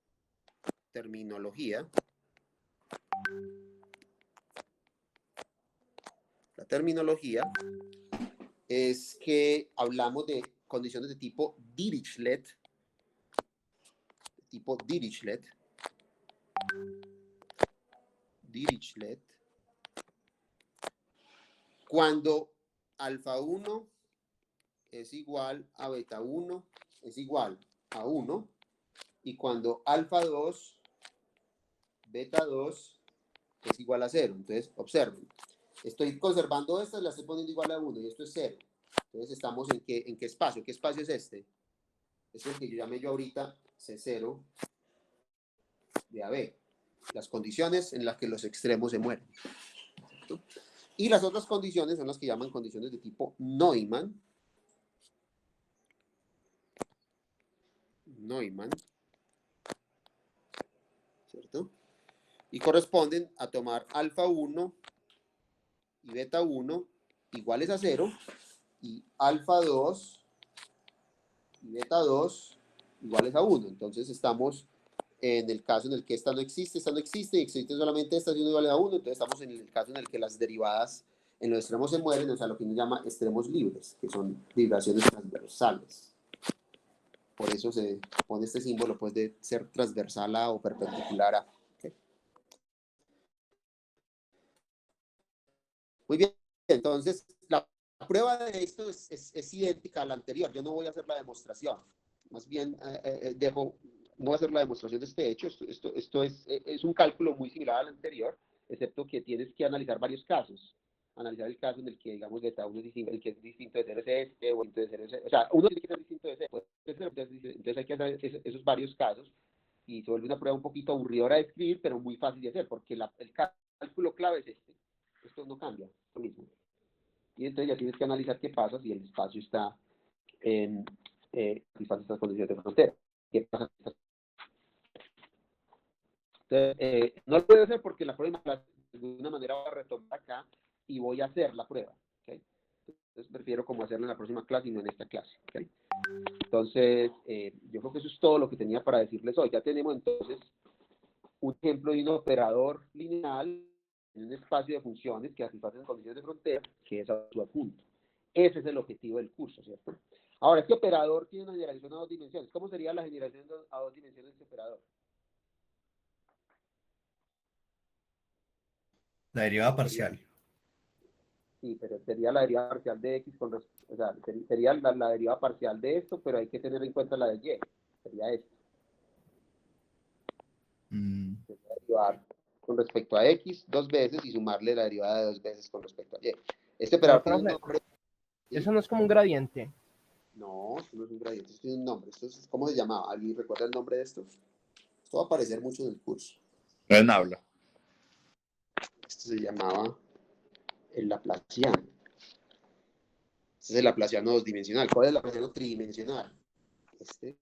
terminología. La terminología es que hablamos de condiciones de tipo Dirichlet, cuando alfa 1 es igual a beta 1 es igual a 1 y cuando alfa 2, beta 2 es igual a 0. Entonces, observen, estoy conservando estas, las estoy poniendo igual a 1 y esto es 0. Entonces, estamos en qué espacio. ¿Qué espacio es este? Es el que yo llamé ahorita C0 de AB. Las condiciones en las que los extremos se mueren. ¿Cierto? Y las otras condiciones son las que llaman condiciones de tipo Neumann. Neumann, ¿cierto? Y corresponden a tomar alfa 1 y beta 1 iguales a 0 y alfa 2 y beta 2 iguales a 1. Entonces estamos en el caso en el que esta no existe y existe solamente esta siendo igual a 1, entonces estamos en el caso en el que las derivadas en los extremos se mueven, o sea, lo que nos llama extremos libres, que son vibraciones transversales. Por eso se pone este símbolo, pues, de ser transversal a o perpendicular a. ¿Okay? Muy bien, entonces la prueba de esto es idéntica a la anterior. Yo no voy a hacer la demostración, más bien no voy a hacer la demostración de este hecho. Esto es un cálculo muy similar al anterior, excepto que tienes que analizar varios casos. Analizar el caso en el que, digamos, beta 1 es distinto, el que es distinto de 0S, o distinto de 0S, o sea, uno tiene que ser distinto de 0. Entonces hay que hacer esos varios casos, y se vuelve una prueba un poquito aburridora de escribir, pero muy fácil de hacer, porque el cálculo clave es este. Esto no cambia, lo mismo. Y entonces ya tienes que analizar qué pasa si el espacio está en estas condiciones de frontera. ¿Qué pasa? Entonces, no lo puedo hacer porque la próxima clase de alguna manera voy a retomar acá y voy a hacer la prueba. ¿Okay? Entonces prefiero como hacerla en la próxima clase y no en esta clase. ¿Okay? Entonces, yo creo que eso es todo lo que tenía para decirles hoy. Ya tenemos entonces un ejemplo de un operador lineal en un espacio de funciones que satisfacen condiciones de frontera, que es su adjunto. Ese es el objetivo del curso, ¿cierto? Ahora, este operador tiene una generación a dos dimensiones. ¿Cómo sería la generación a dos dimensiones de este operador? La derivada parcial. Sí, pero sería la derivada parcial de x o sea, sería la derivada parcial de esto, pero hay que tener en cuenta la de y. Sería esto. Sería derivar con respecto a x 2 veces y sumarle la derivada de 2 veces con respecto a y. Este operador tiene un nombre. Eso no es como un gradiente. No, esto no es un gradiente, esto tiene un nombre. ¿Cómo se llamaba? ¿Alguien recuerda el nombre de esto? Esto va a aparecer mucho en el curso. No es nabla. Esto se llamaba el laplaciano. Este es el laplaciano dos-dimensional. ¿Cuál es el laplaciano tridimensional? Este.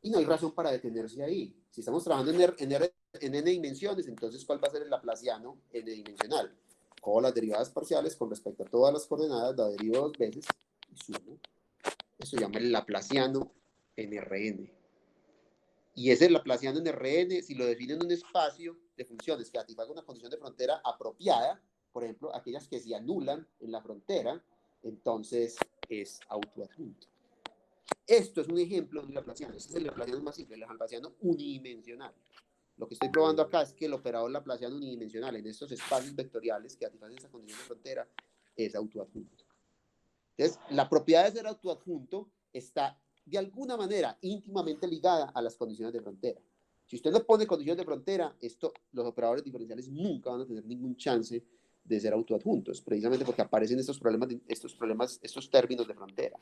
Y no hay razón para detenerse ahí. Si estamos trabajando en n dimensiones, entonces ¿cuál va a ser el laplaciano n-dimensional? Cojo las derivadas parciales con respecto a todas las coordenadas, la derivo 2 veces y sumo. Eso se llama el laplaciano en Rn. Y ese laplaciano en Rn, si lo definen en un espacio de funciones que satisfaga una condición de frontera apropiada, por ejemplo, aquellas que se anulan en la frontera, entonces es autoadjunto. Esto es un ejemplo de un laplaciano. Este es el laplaciano más simple, el laplaciano unidimensional. Lo que estoy probando acá es que el operador laplaciano unidimensional en estos espacios vectoriales que satisfacen esa condición de frontera es autoadjunto. Entonces, la propiedad de ser autoadjunto está de alguna manera íntimamente ligada a las condiciones de frontera. Si usted no pone condiciones de frontera, los operadores diferenciales nunca van a tener ningún chance de ser autoadjuntos, precisamente porque aparecen estos términos de frontera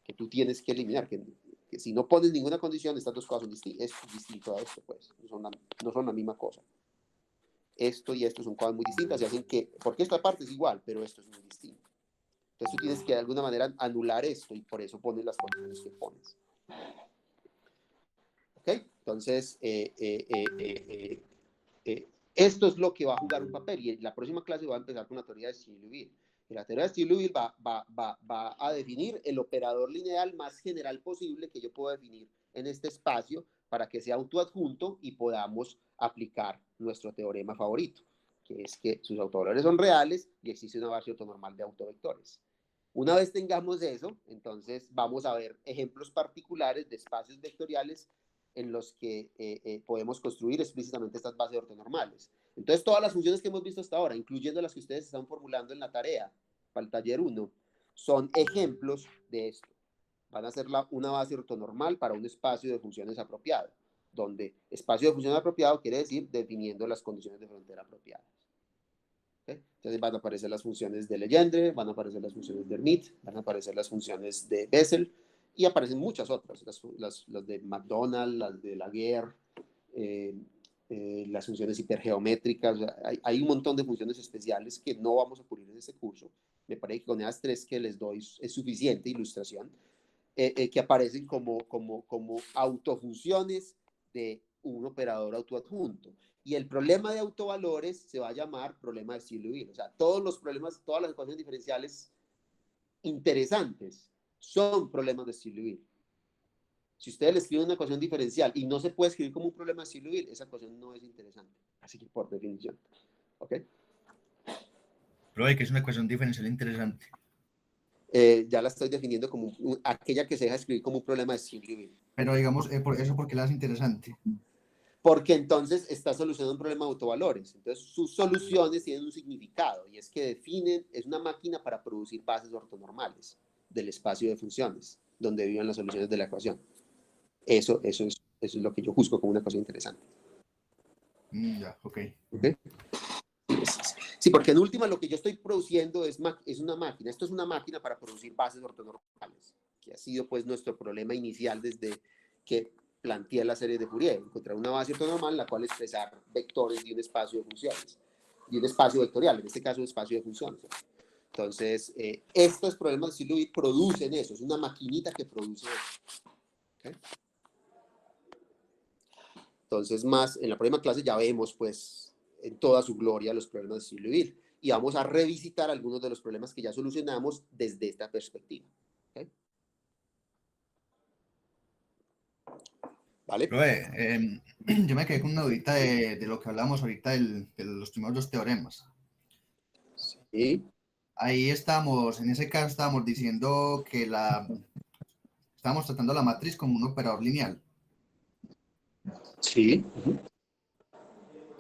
que tú tienes que eliminar, que si no pones ninguna condición, estas dos cosas son es distinto a esto, pues, no son la misma cosa. Esto y esto son cosas muy distintas y hacen que, porque esta parte es igual, pero esto es muy distinto. Entonces tú tienes que de alguna manera anular esto y por eso pones las condiciones que pones. ¿Ok? Entonces, esto es lo que va a jugar un papel y en la próxima clase va a empezar con la teoría de Stillovil. La teoría de Stillovil va a definir el operador lineal más general posible que yo puedo definir en este espacio para que sea autoadjunto y podamos aplicar nuestro teorema favorito, que es que sus autovalores son reales y existe una base ortonormal de autovectores. Una vez tengamos eso, entonces vamos a ver ejemplos particulares de espacios vectoriales en los que podemos construir explícitamente estas bases ortonormales. Entonces, todas las funciones que hemos visto hasta ahora, incluyendo las que ustedes están formulando en la tarea para el taller 1, son ejemplos de esto. Van a ser una base ortonormal para un espacio de funciones apropiado, donde espacio de funciones apropiado quiere decir definiendo las condiciones de frontera apropiadas. ¿Okay? Entonces van a aparecer las funciones de Legendre, van a aparecer las funciones de Hermite, van a aparecer las funciones de Bessel, y aparecen muchas otras, las de McDonald, las de Laguerre, las funciones hipergeométricas, o sea, hay un montón de funciones especiales que no vamos a cubrir en este curso. Me parece que con esas 3 que les doy es suficiente ilustración, que aparecen como autofunciones de un operador autoadjunto. Y el problema de autovalores se va a llamar problema de Steve-Levine. O sea, todos los problemas, todas las ecuaciones diferenciales interesantes son problemas de Steve-Levine. Si ustedes le escriben una ecuación diferencial y no se puede escribir como un problema de Steve-Levine, esa ecuación no es interesante. Así que por definición. ¿Ok? Profe, que es una ecuación diferencial interesante. Ya la estoy definiendo como aquella que se deja escribir como un problema de Steve-Levine. Pero digamos, por eso, ¿por qué la hace interesante? Porque entonces está solucionando un problema de autovalores. Entonces sus soluciones tienen un significado y es que definen, es una máquina para producir bases ortonormales del espacio de funciones donde viven las soluciones de la ecuación. Eso es lo que yo juzgo como una ecuación interesante. Ya, ok. ¿Okay? Sí, porque en última lo que yo estoy produciendo es una máquina. Esto es una máquina para producir bases ortonormales, que ha sido pues nuestro problema inicial desde que planteé la serie de Fourier, encontrar una base ortonormal en la cual expresar vectores de un espacio de funciones, de un espacio vectorial, en este caso un espacio de funciones. Entonces, estos problemas de Steve-Levine producen eso, es una maquinita que produce eso. ¿Okay? Entonces, más en la próxima clase ya vemos, pues, en toda su gloria los problemas de Steve-Levine y vamos a revisitar algunos de los problemas que ya solucionamos desde esta perspectiva. ¿Okay? ¿Vale? Profe, yo me quedé con una dudita de lo que hablamos ahorita de los primeros 2 teoremas. Sí. Ahí estábamos, en ese caso estábamos diciendo que estábamos tratando la matriz como un operador lineal. Sí.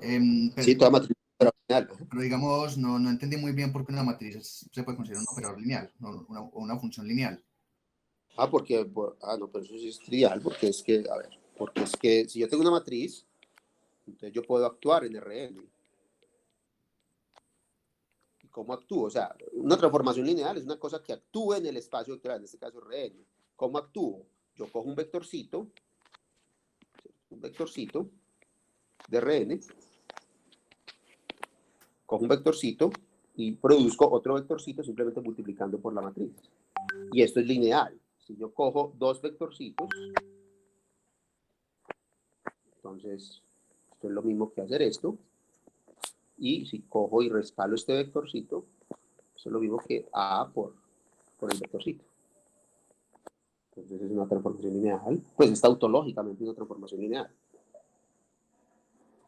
Pero, Sí, toda matriz lineal. pero digamos, no entendí muy bien por qué una matriz se puede considerar un operador lineal o una función lineal. No, pero eso sí es trivial, porque es que, a ver, porque es que si yo tengo una matriz, entonces yo puedo actuar en Rn. ¿Y cómo actúo? O sea, una transformación lineal es una cosa que actúa en el espacio vectorial, en este caso Rn. ¿Cómo actúo? Yo cojo un vectorcito de Rn, cojo un vectorcito y produzco otro vectorcito simplemente multiplicando por la matriz. Y esto es lineal. Si yo cojo 2 vectorcitos, entonces esto es lo mismo que hacer esto. Y si cojo y rescalo este vectorcito, eso es lo mismo que A por el vectorcito. Entonces es una transformación lineal. Pues es tautológicamente una transformación lineal.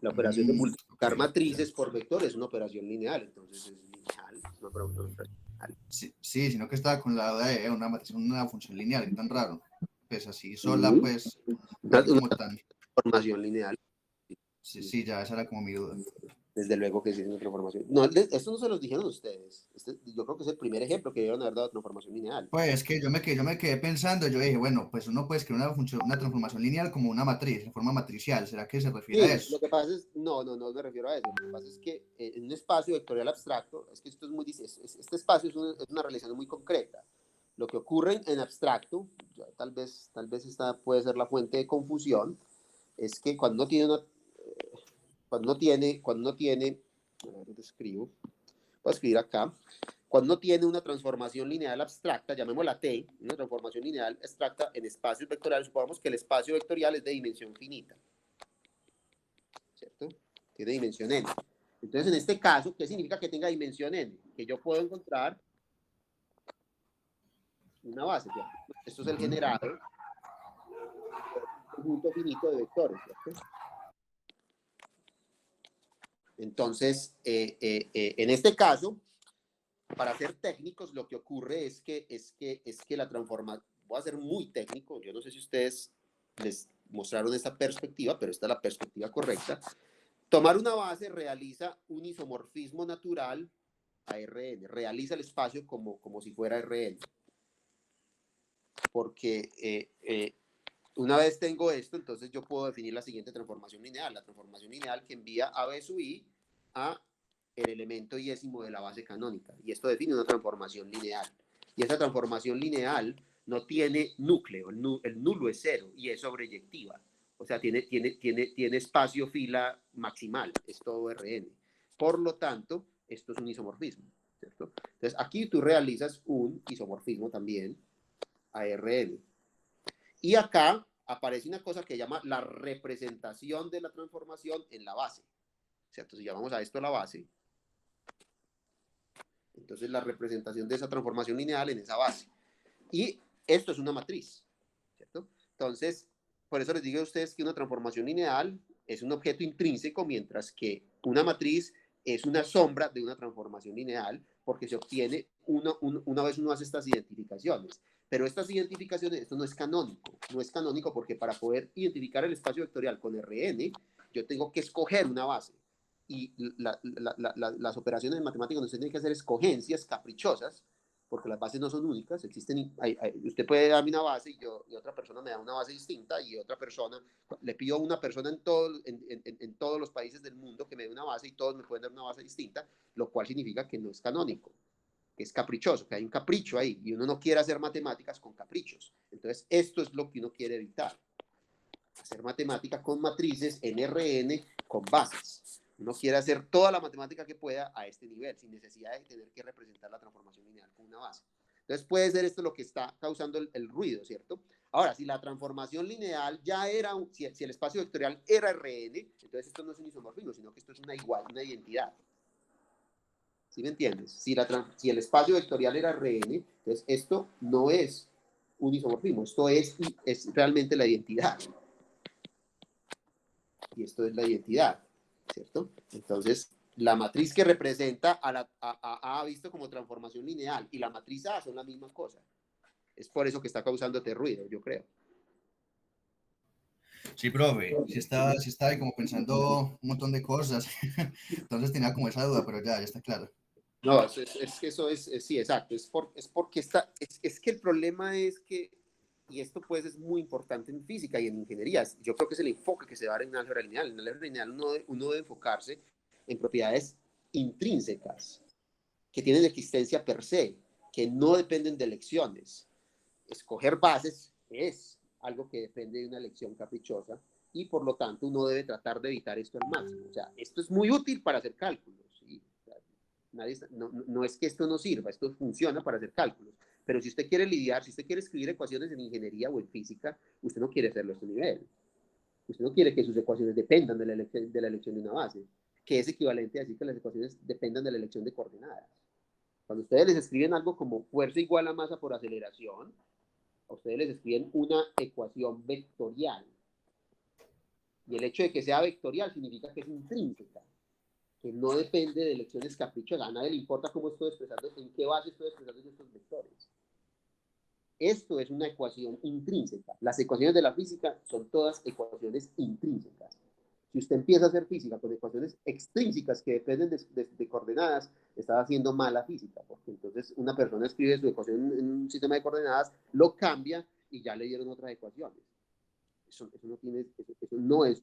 La operación de multiplicar matrices por vectores es una operación lineal, entonces es lineal. No, pero no es lineal. Sí, sino que estaba con la duda de una matriz, una función lineal, qué tan raro. Pues así sola, pues, Una como tan... transformación lineal. Sí, ya esa era como mi duda. Desde luego que sí es una transformación. No, esto no se los dijeron ustedes. Yo creo que es el primer ejemplo que debieron haber dado de transformación lineal. Pues que yo me quedé pensando, yo dije, bueno, pues uno puede escribir una transformación lineal como una matriz, en forma matricial. ¿Será que se refiere a eso? Lo que pasa es, no me refiero a eso. Lo que pasa es que en un espacio vectorial abstracto, es que esto es muy, este espacio es una realización muy concreta. Lo que ocurre en abstracto, tal vez esta puede ser la fuente de confusión, es que cuando no tiene, a ver, te escribo, voy a escribir acá, cuando no tiene una transformación lineal abstracta, llamémosla T, una transformación lineal abstracta en espacios vectoriales, supongamos que el espacio vectorial es de dimensión finita, ¿cierto? Tiene dimensión n. Entonces, en este caso, ¿qué significa que tenga dimensión n? Que yo puedo encontrar una base, ¿cierto? Esto es el generado, un conjunto finito de vectores, ¿cierto? Entonces, en este caso, para ser técnicos, lo que ocurre es que la transformación, voy a ser muy técnico, yo no sé si ustedes les mostraron esta perspectiva, pero esta es la perspectiva correcta. Tomar una base realiza un isomorfismo natural a Rn, realiza el espacio como si fuera Rn. Porque una vez tengo esto, entonces yo puedo definir la siguiente transformación lineal. La transformación lineal que envía a B sub i a el elemento iésimo de la base canónica. Y esto define una transformación lineal. Y esa transformación lineal no tiene núcleo. El nulo es 0 y es sobreyectiva. O sea, tiene espacio fila maximal, es todo Rn. Por lo tanto, esto es un isomorfismo, ¿cierto? Entonces, aquí tú realizas un isomorfismo también a Rn. Y acá aparece una cosa que llama la representación de la transformación en la base, ¿cierto? Si llamamos a esto la base, entonces la representación de esa transformación lineal en esa base. Y esto es una matriz, ¿cierto? Entonces, por eso les digo a ustedes que una transformación lineal es un objeto intrínseco, mientras que una matriz es una sombra de una transformación lineal, porque se obtiene una vez uno hace estas identificaciones. Pero estas identificaciones, esto no es canónico porque para poder identificar el espacio vectorial con Rn, yo tengo que escoger una base. Y las operaciones matemáticas no se tienen que hacer escogencias caprichosas, porque las bases no son únicas, usted puede darme una base y otra persona me da una base distinta, y otra persona, le pido a una persona en todos los países del mundo que me dé una base y todos me pueden dar una base distinta, lo cual significa que no es canónico, que es caprichoso, que hay un capricho ahí, y uno no quiere hacer matemáticas con caprichos. Entonces, esto es lo que uno quiere evitar, hacer matemática con matrices en Rn con bases. Uno quiere hacer toda la matemática que pueda a este nivel, sin necesidad de tener que representar la transformación lineal con una base. Entonces puede ser esto lo que está causando el ruido, ¿cierto? Ahora, si la transformación lineal ya era, si el espacio vectorial era Rn, entonces esto no es un isomorfismo, sino que esto es una identidad. ¿Sí me entiendes? Si el espacio vectorial era Rn, entonces esto no es un isomorfismo, esto es realmente la identidad. Y esto es la identidad, ¿cierto? Entonces, la matriz que representa a A visto como transformación lineal y la matriz A son la misma cosa. Es por eso que está causándote ruido, yo creo. Sí, profe, sí estaba ahí como pensando un montón de cosas, entonces tenía como esa duda, pero ya está claro. No, es que eso es sí, exacto, es porque es que el problema es que, y esto pues es muy importante en física y en ingeniería, yo creo que es el enfoque que se va a dar en álgebra lineal. En álgebra lineal uno debe enfocarse en propiedades intrínsecas, que tienen existencia per se, que no dependen de elecciones. Escoger bases es algo que depende de una elección caprichosa, y por lo tanto uno debe tratar de evitar esto al máximo. O sea, esto es muy útil para hacer cálculos, ¿sí? No es que esto no sirva, esto funciona para hacer cálculos, pero si usted quiere si usted quiere escribir ecuaciones en ingeniería o en física, usted no quiere hacerlo a este nivel. Usted no quiere que sus ecuaciones dependan de la elección de una base, que es equivalente a decir que las ecuaciones dependan de la elección de coordenadas. Cuando ustedes les escriben algo como fuerza igual a masa por aceleración, a ustedes les escriben una ecuación vectorial. Y el hecho de que sea vectorial significa que es intrínseca, que no depende de elecciones caprichosas. A nadie le importa cómo estoy expresando, en qué base estoy expresando estos vectores. Esto es una ecuación intrínseca. Las ecuaciones de la física son todas ecuaciones intrínsecas. Si usted empieza a hacer física con ecuaciones extrínsecas que dependen de coordenadas, está haciendo mala física, porque entonces una persona escribe su ecuación en un sistema de coordenadas, lo cambia y ya le dieron otras ecuaciones. Eso no es,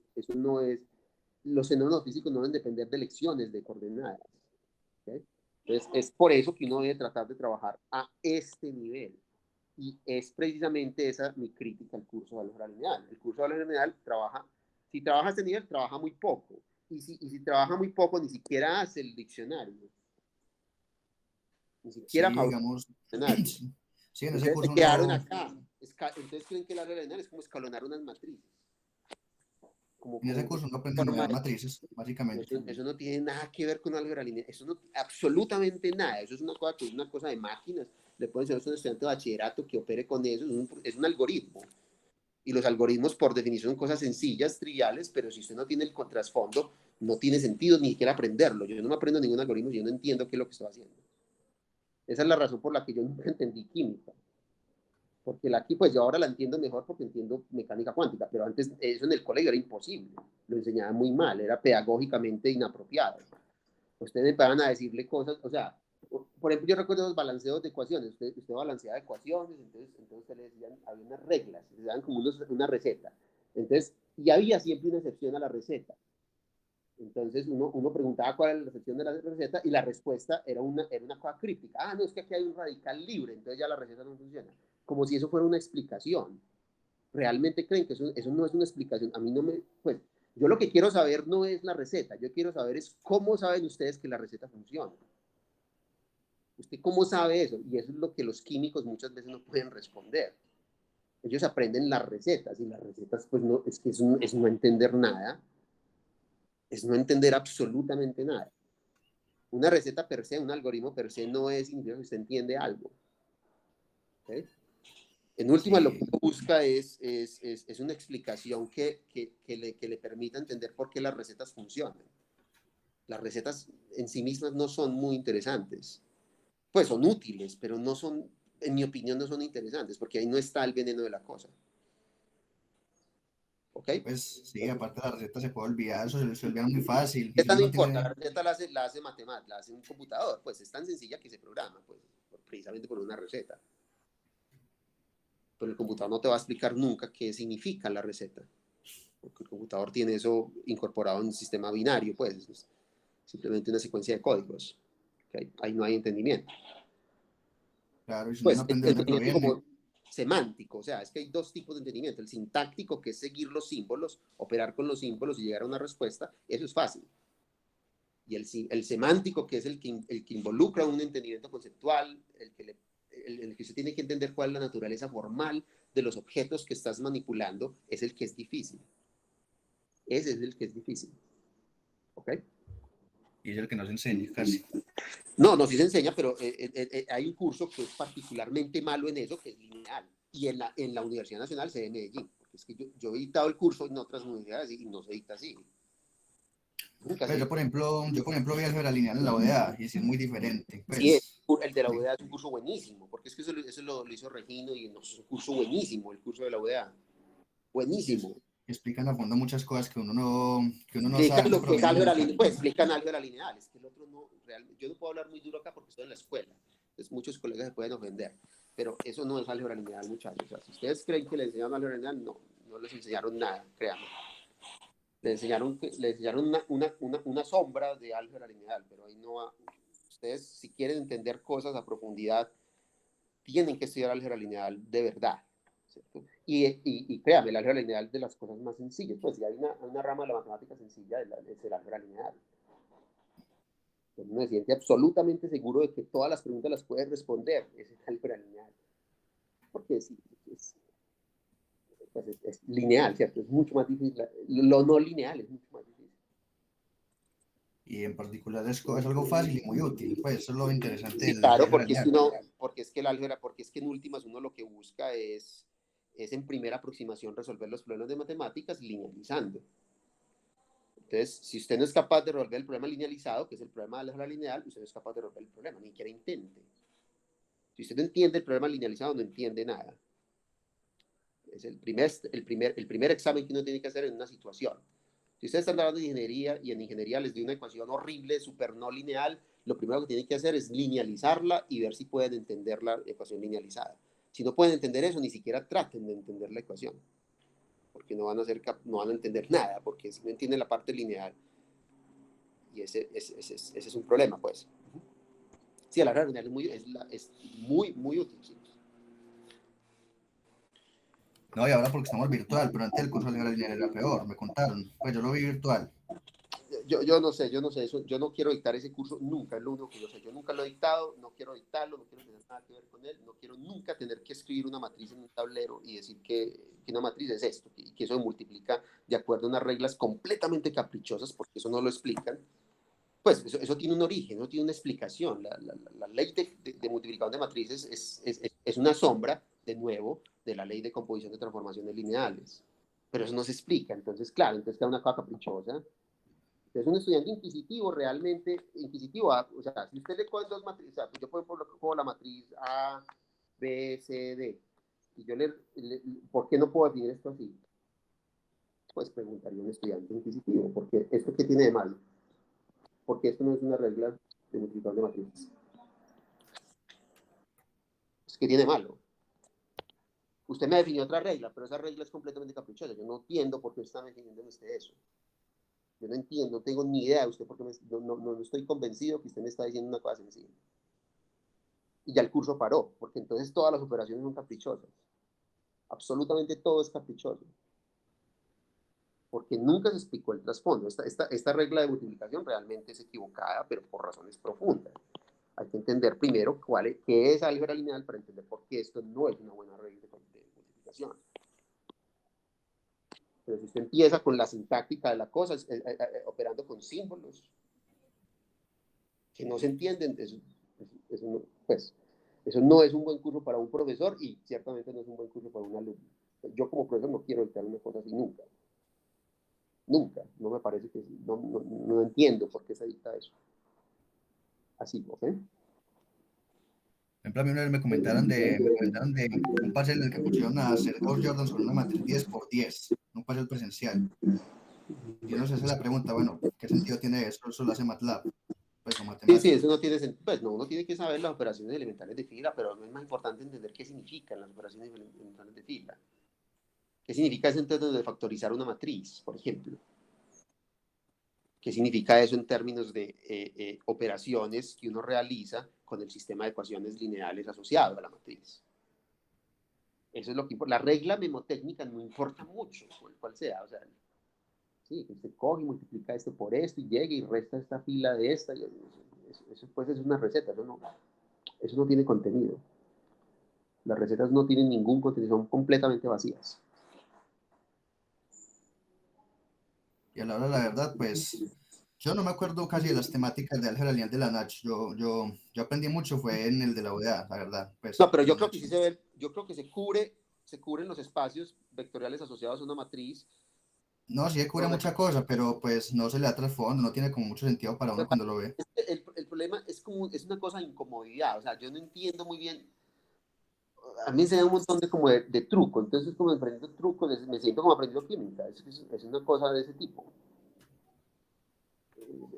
los fenómenos físicos no deben depender de elecciones de coordenadas. ¿Okay? Entonces, es por eso que uno debe tratar de trabajar a este nivel. Y es precisamente esa mi crítica al curso de álgebra lineal. El curso de álgebra lineal si trabaja a este nivel, trabaja muy poco. Y si trabaja muy poco, ni siquiera hace el diccionario. Ni siquiera Sí, digamos, diccionario. sí, en ese curso quedaron no, acá. Entonces creen que el álgebra lineal es como escalonar unas matrices. en ese curso no aprende a numerar matrices, básicamente. Eso no tiene nada que ver con álgebra lineal. Eso no, absolutamente nada. Eso es una cosa de máquinas. Le pueden ser a un estudiante de bachillerato que opere con eso. Es un algoritmo. Y los algoritmos, por definición, son cosas sencillas, triviales, pero si usted no tiene el trasfondo, no tiene sentido ni siquiera aprenderlo. Yo no me aprendo ningún algoritmo, yo no entiendo qué es lo que estoy haciendo. Esa es la razón por la que yo nunca entendí química. Porque pues yo ahora la entiendo mejor porque entiendo mecánica cuántica, pero antes eso en el colegio era imposible. Lo enseñaban muy mal, era pedagógicamente inapropiado. Ustedes van a decirle cosas, o sea, por ejemplo, yo recuerdo los balanceos de ecuaciones. Usted balanceaba ecuaciones, entonces le decían, había unas reglas, le daban como una receta. Entonces, y había siempre una excepción a la receta. Entonces uno preguntaba cuál era la excepción de la receta y la respuesta era una cosa críptica. No, es que aquí hay un radical libre, entonces ya la receta no funciona. Como si eso fuera una explicación. ¿Realmente creen que eso no es una explicación? A mí no me... Pues, yo lo que quiero saber no es la receta, yo quiero saber es cómo saben ustedes que la receta funciona. ¿Usted cómo sabe eso? Y eso es lo que los químicos muchas veces no pueden responder. Ellos aprenden las recetas y las recetas pues no, es que es no entender nada, es no entender absolutamente nada. Una receta per se, un algoritmo per se no es significa que usted entiende algo. ¿Okay? En última, Sí. lo que busca es una explicación que le permita entender por qué las recetas funcionan. Las recetas en sí mismas no son muy interesantes. Pues son útiles, pero no son, en mi opinión, no son interesantes, porque ahí no está el veneno de la cosa. ¿Ok? Pues sí, aparte la receta se puede olvidar, eso se olvida muy fácil. Y si Esta uno no no importa, la tiene, receta la hace matemática, la hace un computador, pues es tan sencilla que se programa, pues, precisamente por una receta. Pero el computador no te va a explicar nunca qué significa la receta, porque el computador tiene eso incorporado en un sistema binario, pues, es simplemente una secuencia de códigos. ¿Okay? Ahí no hay entendimiento. claro, y si uno no Pues aprende de dónde entendimiento proviene, como semántico, o sea, es que hay dos tipos de entendimiento. El sintáctico, que es seguir los símbolos, operar con los símbolos y llegar a una respuesta, eso es fácil. Y el semántico, que es el que involucra un entendimiento conceptual, el que usted tiene que entender cuál es la naturaleza formal de los objetos que estás manipulando, es el que es difícil. Ese es el que es difícil. ¿Ok? y es el que nos enseña casi. No, no, sí se enseña, pero hay un curso que es particularmente malo en eso, que es lineal. Y en la Universidad Nacional se ve en Medellín. Porque es que yo he dictado el curso en otras universidades y no se dicta así. Nunca se Pues dicta. yo por ejemplo vi álgebra lineal en la ODA y sí es muy diferente. Sí, Pues el de la UDA es un curso buenísimo, porque es que eso lo hizo Regino y no, es un curso buenísimo, el curso de la UDA. Buenísimo. explican a fondo muchas cosas que uno no Explican sabe, lo pero que es vienen en álgebra el lineal, camino. pues explican álgebra lineal, es que el otro no, realmente, yo no puedo hablar muy duro acá porque estoy en la escuela, entonces muchos colegas se pueden ofender, pero eso no es álgebra lineal, muchachos. O sea, si ustedes creen que les enseñaron álgebra lineal, no les enseñaron nada, créanme. Le enseñaron una sombra de álgebra lineal, pero ahí no va. Ustedes, si quieren entender cosas a profundidad, tienen que estudiar álgebra lineal de verdad, ¿cierto? Y créame, la álgebra lineal de las cosas más sencillas, pues si hay una rama de la matemática sencilla, es el álgebra lineal. Uno se siente absolutamente seguro de que todas las preguntas las puede responder, es el álgebra lineal. Porque es lineal, ¿cierto? Es mucho más difícil. Lo no lineal es mucho más difícil. Y en particular es algo fácil y muy útil. Pues eso es lo interesante Sí, del claro, álgebra lineal. porque es que en últimas uno lo que busca es en primera aproximación resolver los problemas de matemáticas linealizando. Entonces, si usted no es capaz de resolver el problema linealizado, que es el problema de la álgebra lineal, usted no es capaz de resolver el problema, ni siquiera intente. Si usted no entiende el problema linealizado, no entiende nada. Es el primer examen que uno tiene que hacer en una situación. Si ustedes están hablando de ingeniería y en ingeniería les dio una ecuación horrible, súper no lineal, lo primero que tienen que hacer es linealizarla y ver si pueden entender la ecuación linealizada. Si no pueden entender eso, ni siquiera traten de entender la ecuación, porque no van a entender nada, porque si no entienden la parte lineal, y ese es un problema, pues. Sí, la realidad es muy, muy útil. Sí. No, y ahora porque estamos virtual, pero antes el curso de álgebra lineal era peor, me contaron. Pues yo lo vi virtual. Yo no sé, eso, yo no quiero dictar ese curso nunca, es lo único que yo sé. Yo nunca lo he dictado, no quiero dictarlo, no quiero tener nada que ver con él, no quiero nunca tener que escribir una matriz en un tablero y decir que una matriz es esto, y que eso se multiplica de acuerdo a unas reglas completamente caprichosas, porque eso no lo explican. Pues eso tiene un origen, eso tiene una explicación. La ley de multiplicación de matrices es una sombra, de nuevo, de la ley de composición de transformaciones lineales. Pero eso no se explica, entonces, claro, entonces queda una cosa caprichosa. Entonces, un estudiante inquisitivo, realmente inquisitivo, o sea, si usted le coge dos matrices, o sea, pues yo por ejemplo cojo la matriz A, B, C, D, y yo ¿por qué no puedo definir esto así? Pues preguntaría a un estudiante inquisitivo, porque ¿esto qué tiene de malo? Porque esto no es una regla de multiplicación de matrices. Es que tiene de malo. Usted me definió otra regla, pero esa regla es completamente caprichosa. Yo no entiendo por qué está definiendo usted eso. Yo no entiendo, no tengo ni idea de usted porque no estoy convencido que usted me está diciendo una cosa sencilla. Y ya el curso paró, porque entonces todas las operaciones son caprichosas. Absolutamente todo es caprichoso. Porque nunca se explicó el trasfondo. Esta regla de multiplicación realmente es equivocada, pero por razones profundas. Hay que entender primero qué es álgebra lineal para entender por qué esto no es una buena regla de multiplicación. Pero si usted empieza con la sintáctica de la cosa, operando con símbolos que no se entienden, eso no es un buen curso para un profesor y ciertamente no es un buen curso para un alumno. Yo como profesor no quiero dictar una cosa así nunca. Nunca. No me parece que... No entiendo por qué se dicta eso. Así, ¿ok? Por ejemplo, a mí una vez me comentaron de un parcial en el que pusieron a hacer Gauss Jordans con una matriz 10×10, un parcial presencial. Y uno se hace la pregunta, bueno, ¿qué sentido tiene eso? Eso lo hace MATLAB, pues o matemáticas. Sí, eso no tiene sentido. Pues no, uno tiene que saber las operaciones elementales de fila, pero es más importante entender qué significan las operaciones elementales de fila. ¿Qué significa eso en términos de factorizar una matriz, por ejemplo? ¿Qué significa eso en términos de operaciones que uno realiza con el sistema de ecuaciones lineales asociado a la matriz? Eso es lo que importa. La regla memotécnica no importa mucho, cual sea. O sea, sí, que usted coge y multiplica esto por esto y llega y resta esta fila de esta. Eso pues es una receta, eso no tiene contenido. Las recetas no tienen ningún contenido, son completamente vacías. Y a la hora de la verdad, pues, yo no me acuerdo casi de las temáticas de álgebra lineal de la Nach. Yo aprendí mucho, fue en el de la UDA, la verdad. Pues, No, pero yo creo que sí se ve, yo creo que se cubren los espacios vectoriales asociados a una matriz. No, sí cubre mucha cosa, pero pues no se le da trasfondo, no tiene como mucho sentido para uno cuando lo ve. El problema es una cosa de incomodidad, o sea, yo no entiendo muy bien. A mí se da un montón de truco, entonces como aprendiendo trucos, me siento como aprendiendo química, es una cosa de ese tipo.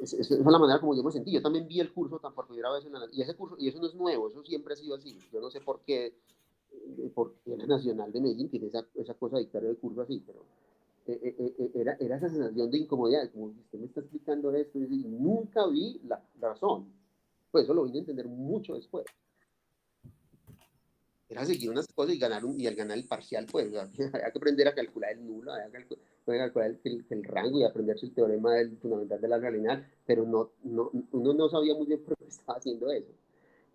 Esa es la manera como yo me sentí. Yo también vi el curso tan por primera vez y ese curso, y eso no es nuevo, eso siempre ha sido así. Yo no sé por qué la Nacional de Medellín tiene esa cosa de dictar el curso así, pero era esa sensación de incomodidad, como usted me está explicando esto, y nunca vi la razón. Pues eso lo vine a entender mucho después. Era seguir unas cosas y al ganar el parcial, pues, había que aprender a calcular el nulo, había que calcular el rango y aprenderse el teorema fundamental de la álgebra lineal, pero uno no sabía muy bien por qué estaba haciendo eso.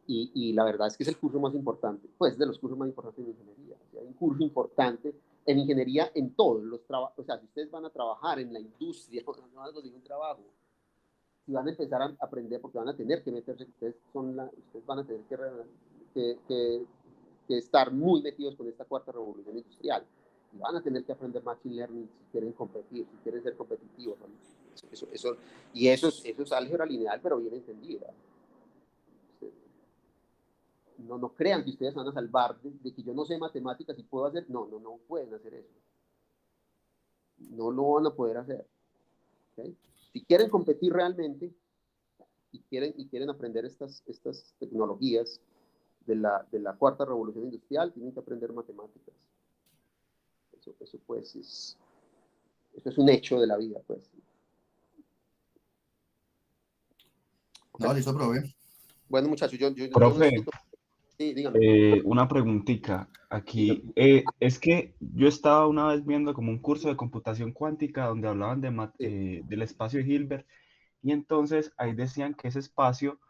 Y la verdad es que es el curso más importante, pues de los cursos más importantes de ingeniería. O sea, hay un curso importante en ingeniería en todos los trabajos. O sea, si ustedes van a trabajar en la industria, no van a conseguir un trabajo, si van a empezar a aprender, porque van a tener que meterse, ustedes van a tener que estar muy metidos con esta cuarta revolución industrial. Y van a tener que aprender machine learning si quieren competir, si quieren ser competitivos. Y eso es álgebra lineal, pero bien entendida. No crean que ustedes van a salvar de que yo no sé matemáticas y puedo hacer. No pueden hacer eso. No lo van a poder hacer. ¿Okay? Si quieren competir realmente y quieren aprender estas tecnologías de la cuarta revolución industrial, tienen que aprender matemáticas. Eso pues eso es un hecho de la vida, pues. No, listo, profe. Bueno, muchachos, yo Profe, necesito... Sí, dígame. una preguntita aquí. Es que yo estaba una vez viendo como un curso de computación cuántica donde hablaban del espacio de Hilbert y entonces ahí decían que ese espacio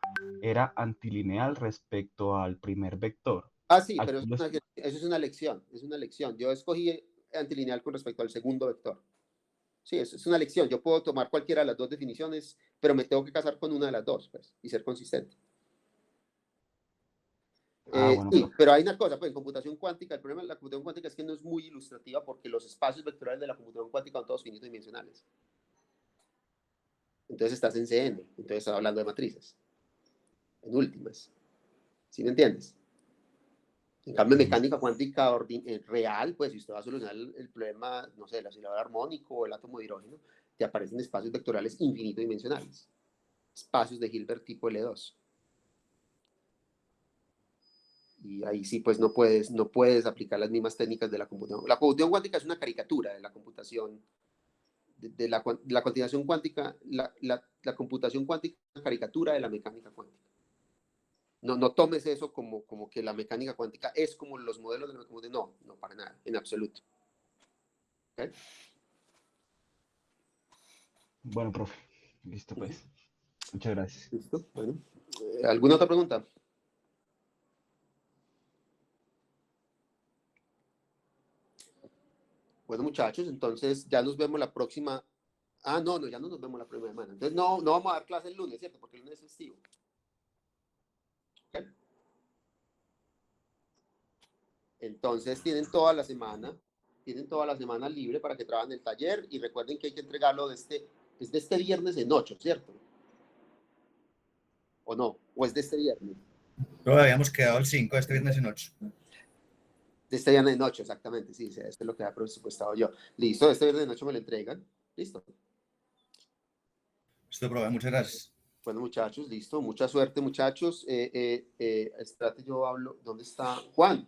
era antilineal respecto al primer vector. Sí, pero eso es una lección, Yo escogí antilineal con respecto al segundo vector. Sí, eso es una lección. Yo puedo tomar cualquiera de las dos definiciones, pero me tengo que casar con una de las dos, pues, y ser consistente. Bueno. Sí, pero hay una cosa, pues en computación cuántica, el problema de la computación cuántica es que no es muy ilustrativa porque los espacios vectoriales de la computación cuántica son todos finitos dimensionales. Entonces estás en CN, entonces estás hablando de matrices, en últimas. ¿Sí me entiendes? En cambio, en mecánica cuántica real, pues si usted va a solucionar el problema, no sé, del oscilador armónico o el átomo de hidrógeno, te aparecen espacios vectoriales infinito dimensionales. Espacios de Hilbert tipo L2. Y ahí sí, pues no puedes aplicar las mismas técnicas de la computación. La computación cuántica es una caricatura de la computación, de la continuación cuántica, la computación cuántica es una caricatura de la mecánica cuántica. No tomes eso como que la mecánica cuántica es como los modelos de la mecánica cuántica. No, para nada, en absoluto. ¿Okay? Bueno, profe. Listo, pues. Muchas gracias. ¿Listo? Bueno. ¿Alguna otra pregunta? Bueno, muchachos, entonces ya nos vemos la próxima. No, ya no nos vemos la próxima semana. Entonces no vamos a dar clase el lunes, ¿cierto? Porque el lunes es festivo. ¿Okay? Entonces tienen toda la semana libre para que trabajen el taller y recuerden que hay que entregarlo es de este viernes en 8, ¿cierto? ¿O no? ¿O es de este viernes? No, habíamos quedado el 5, este viernes en 8. De este viernes en 8, exactamente, sí, esto es lo que ha presupuestado yo. Listo, este viernes en 8 me lo entregan. Listo. Listo, profe, muchas gracias. Bueno, muchachos, listo. Mucha suerte, muchachos. Espérate, yo hablo. ¿Dónde está? Juan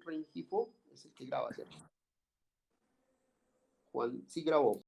Rengifo es el que graba, ¿cierto? Juan sí grabó.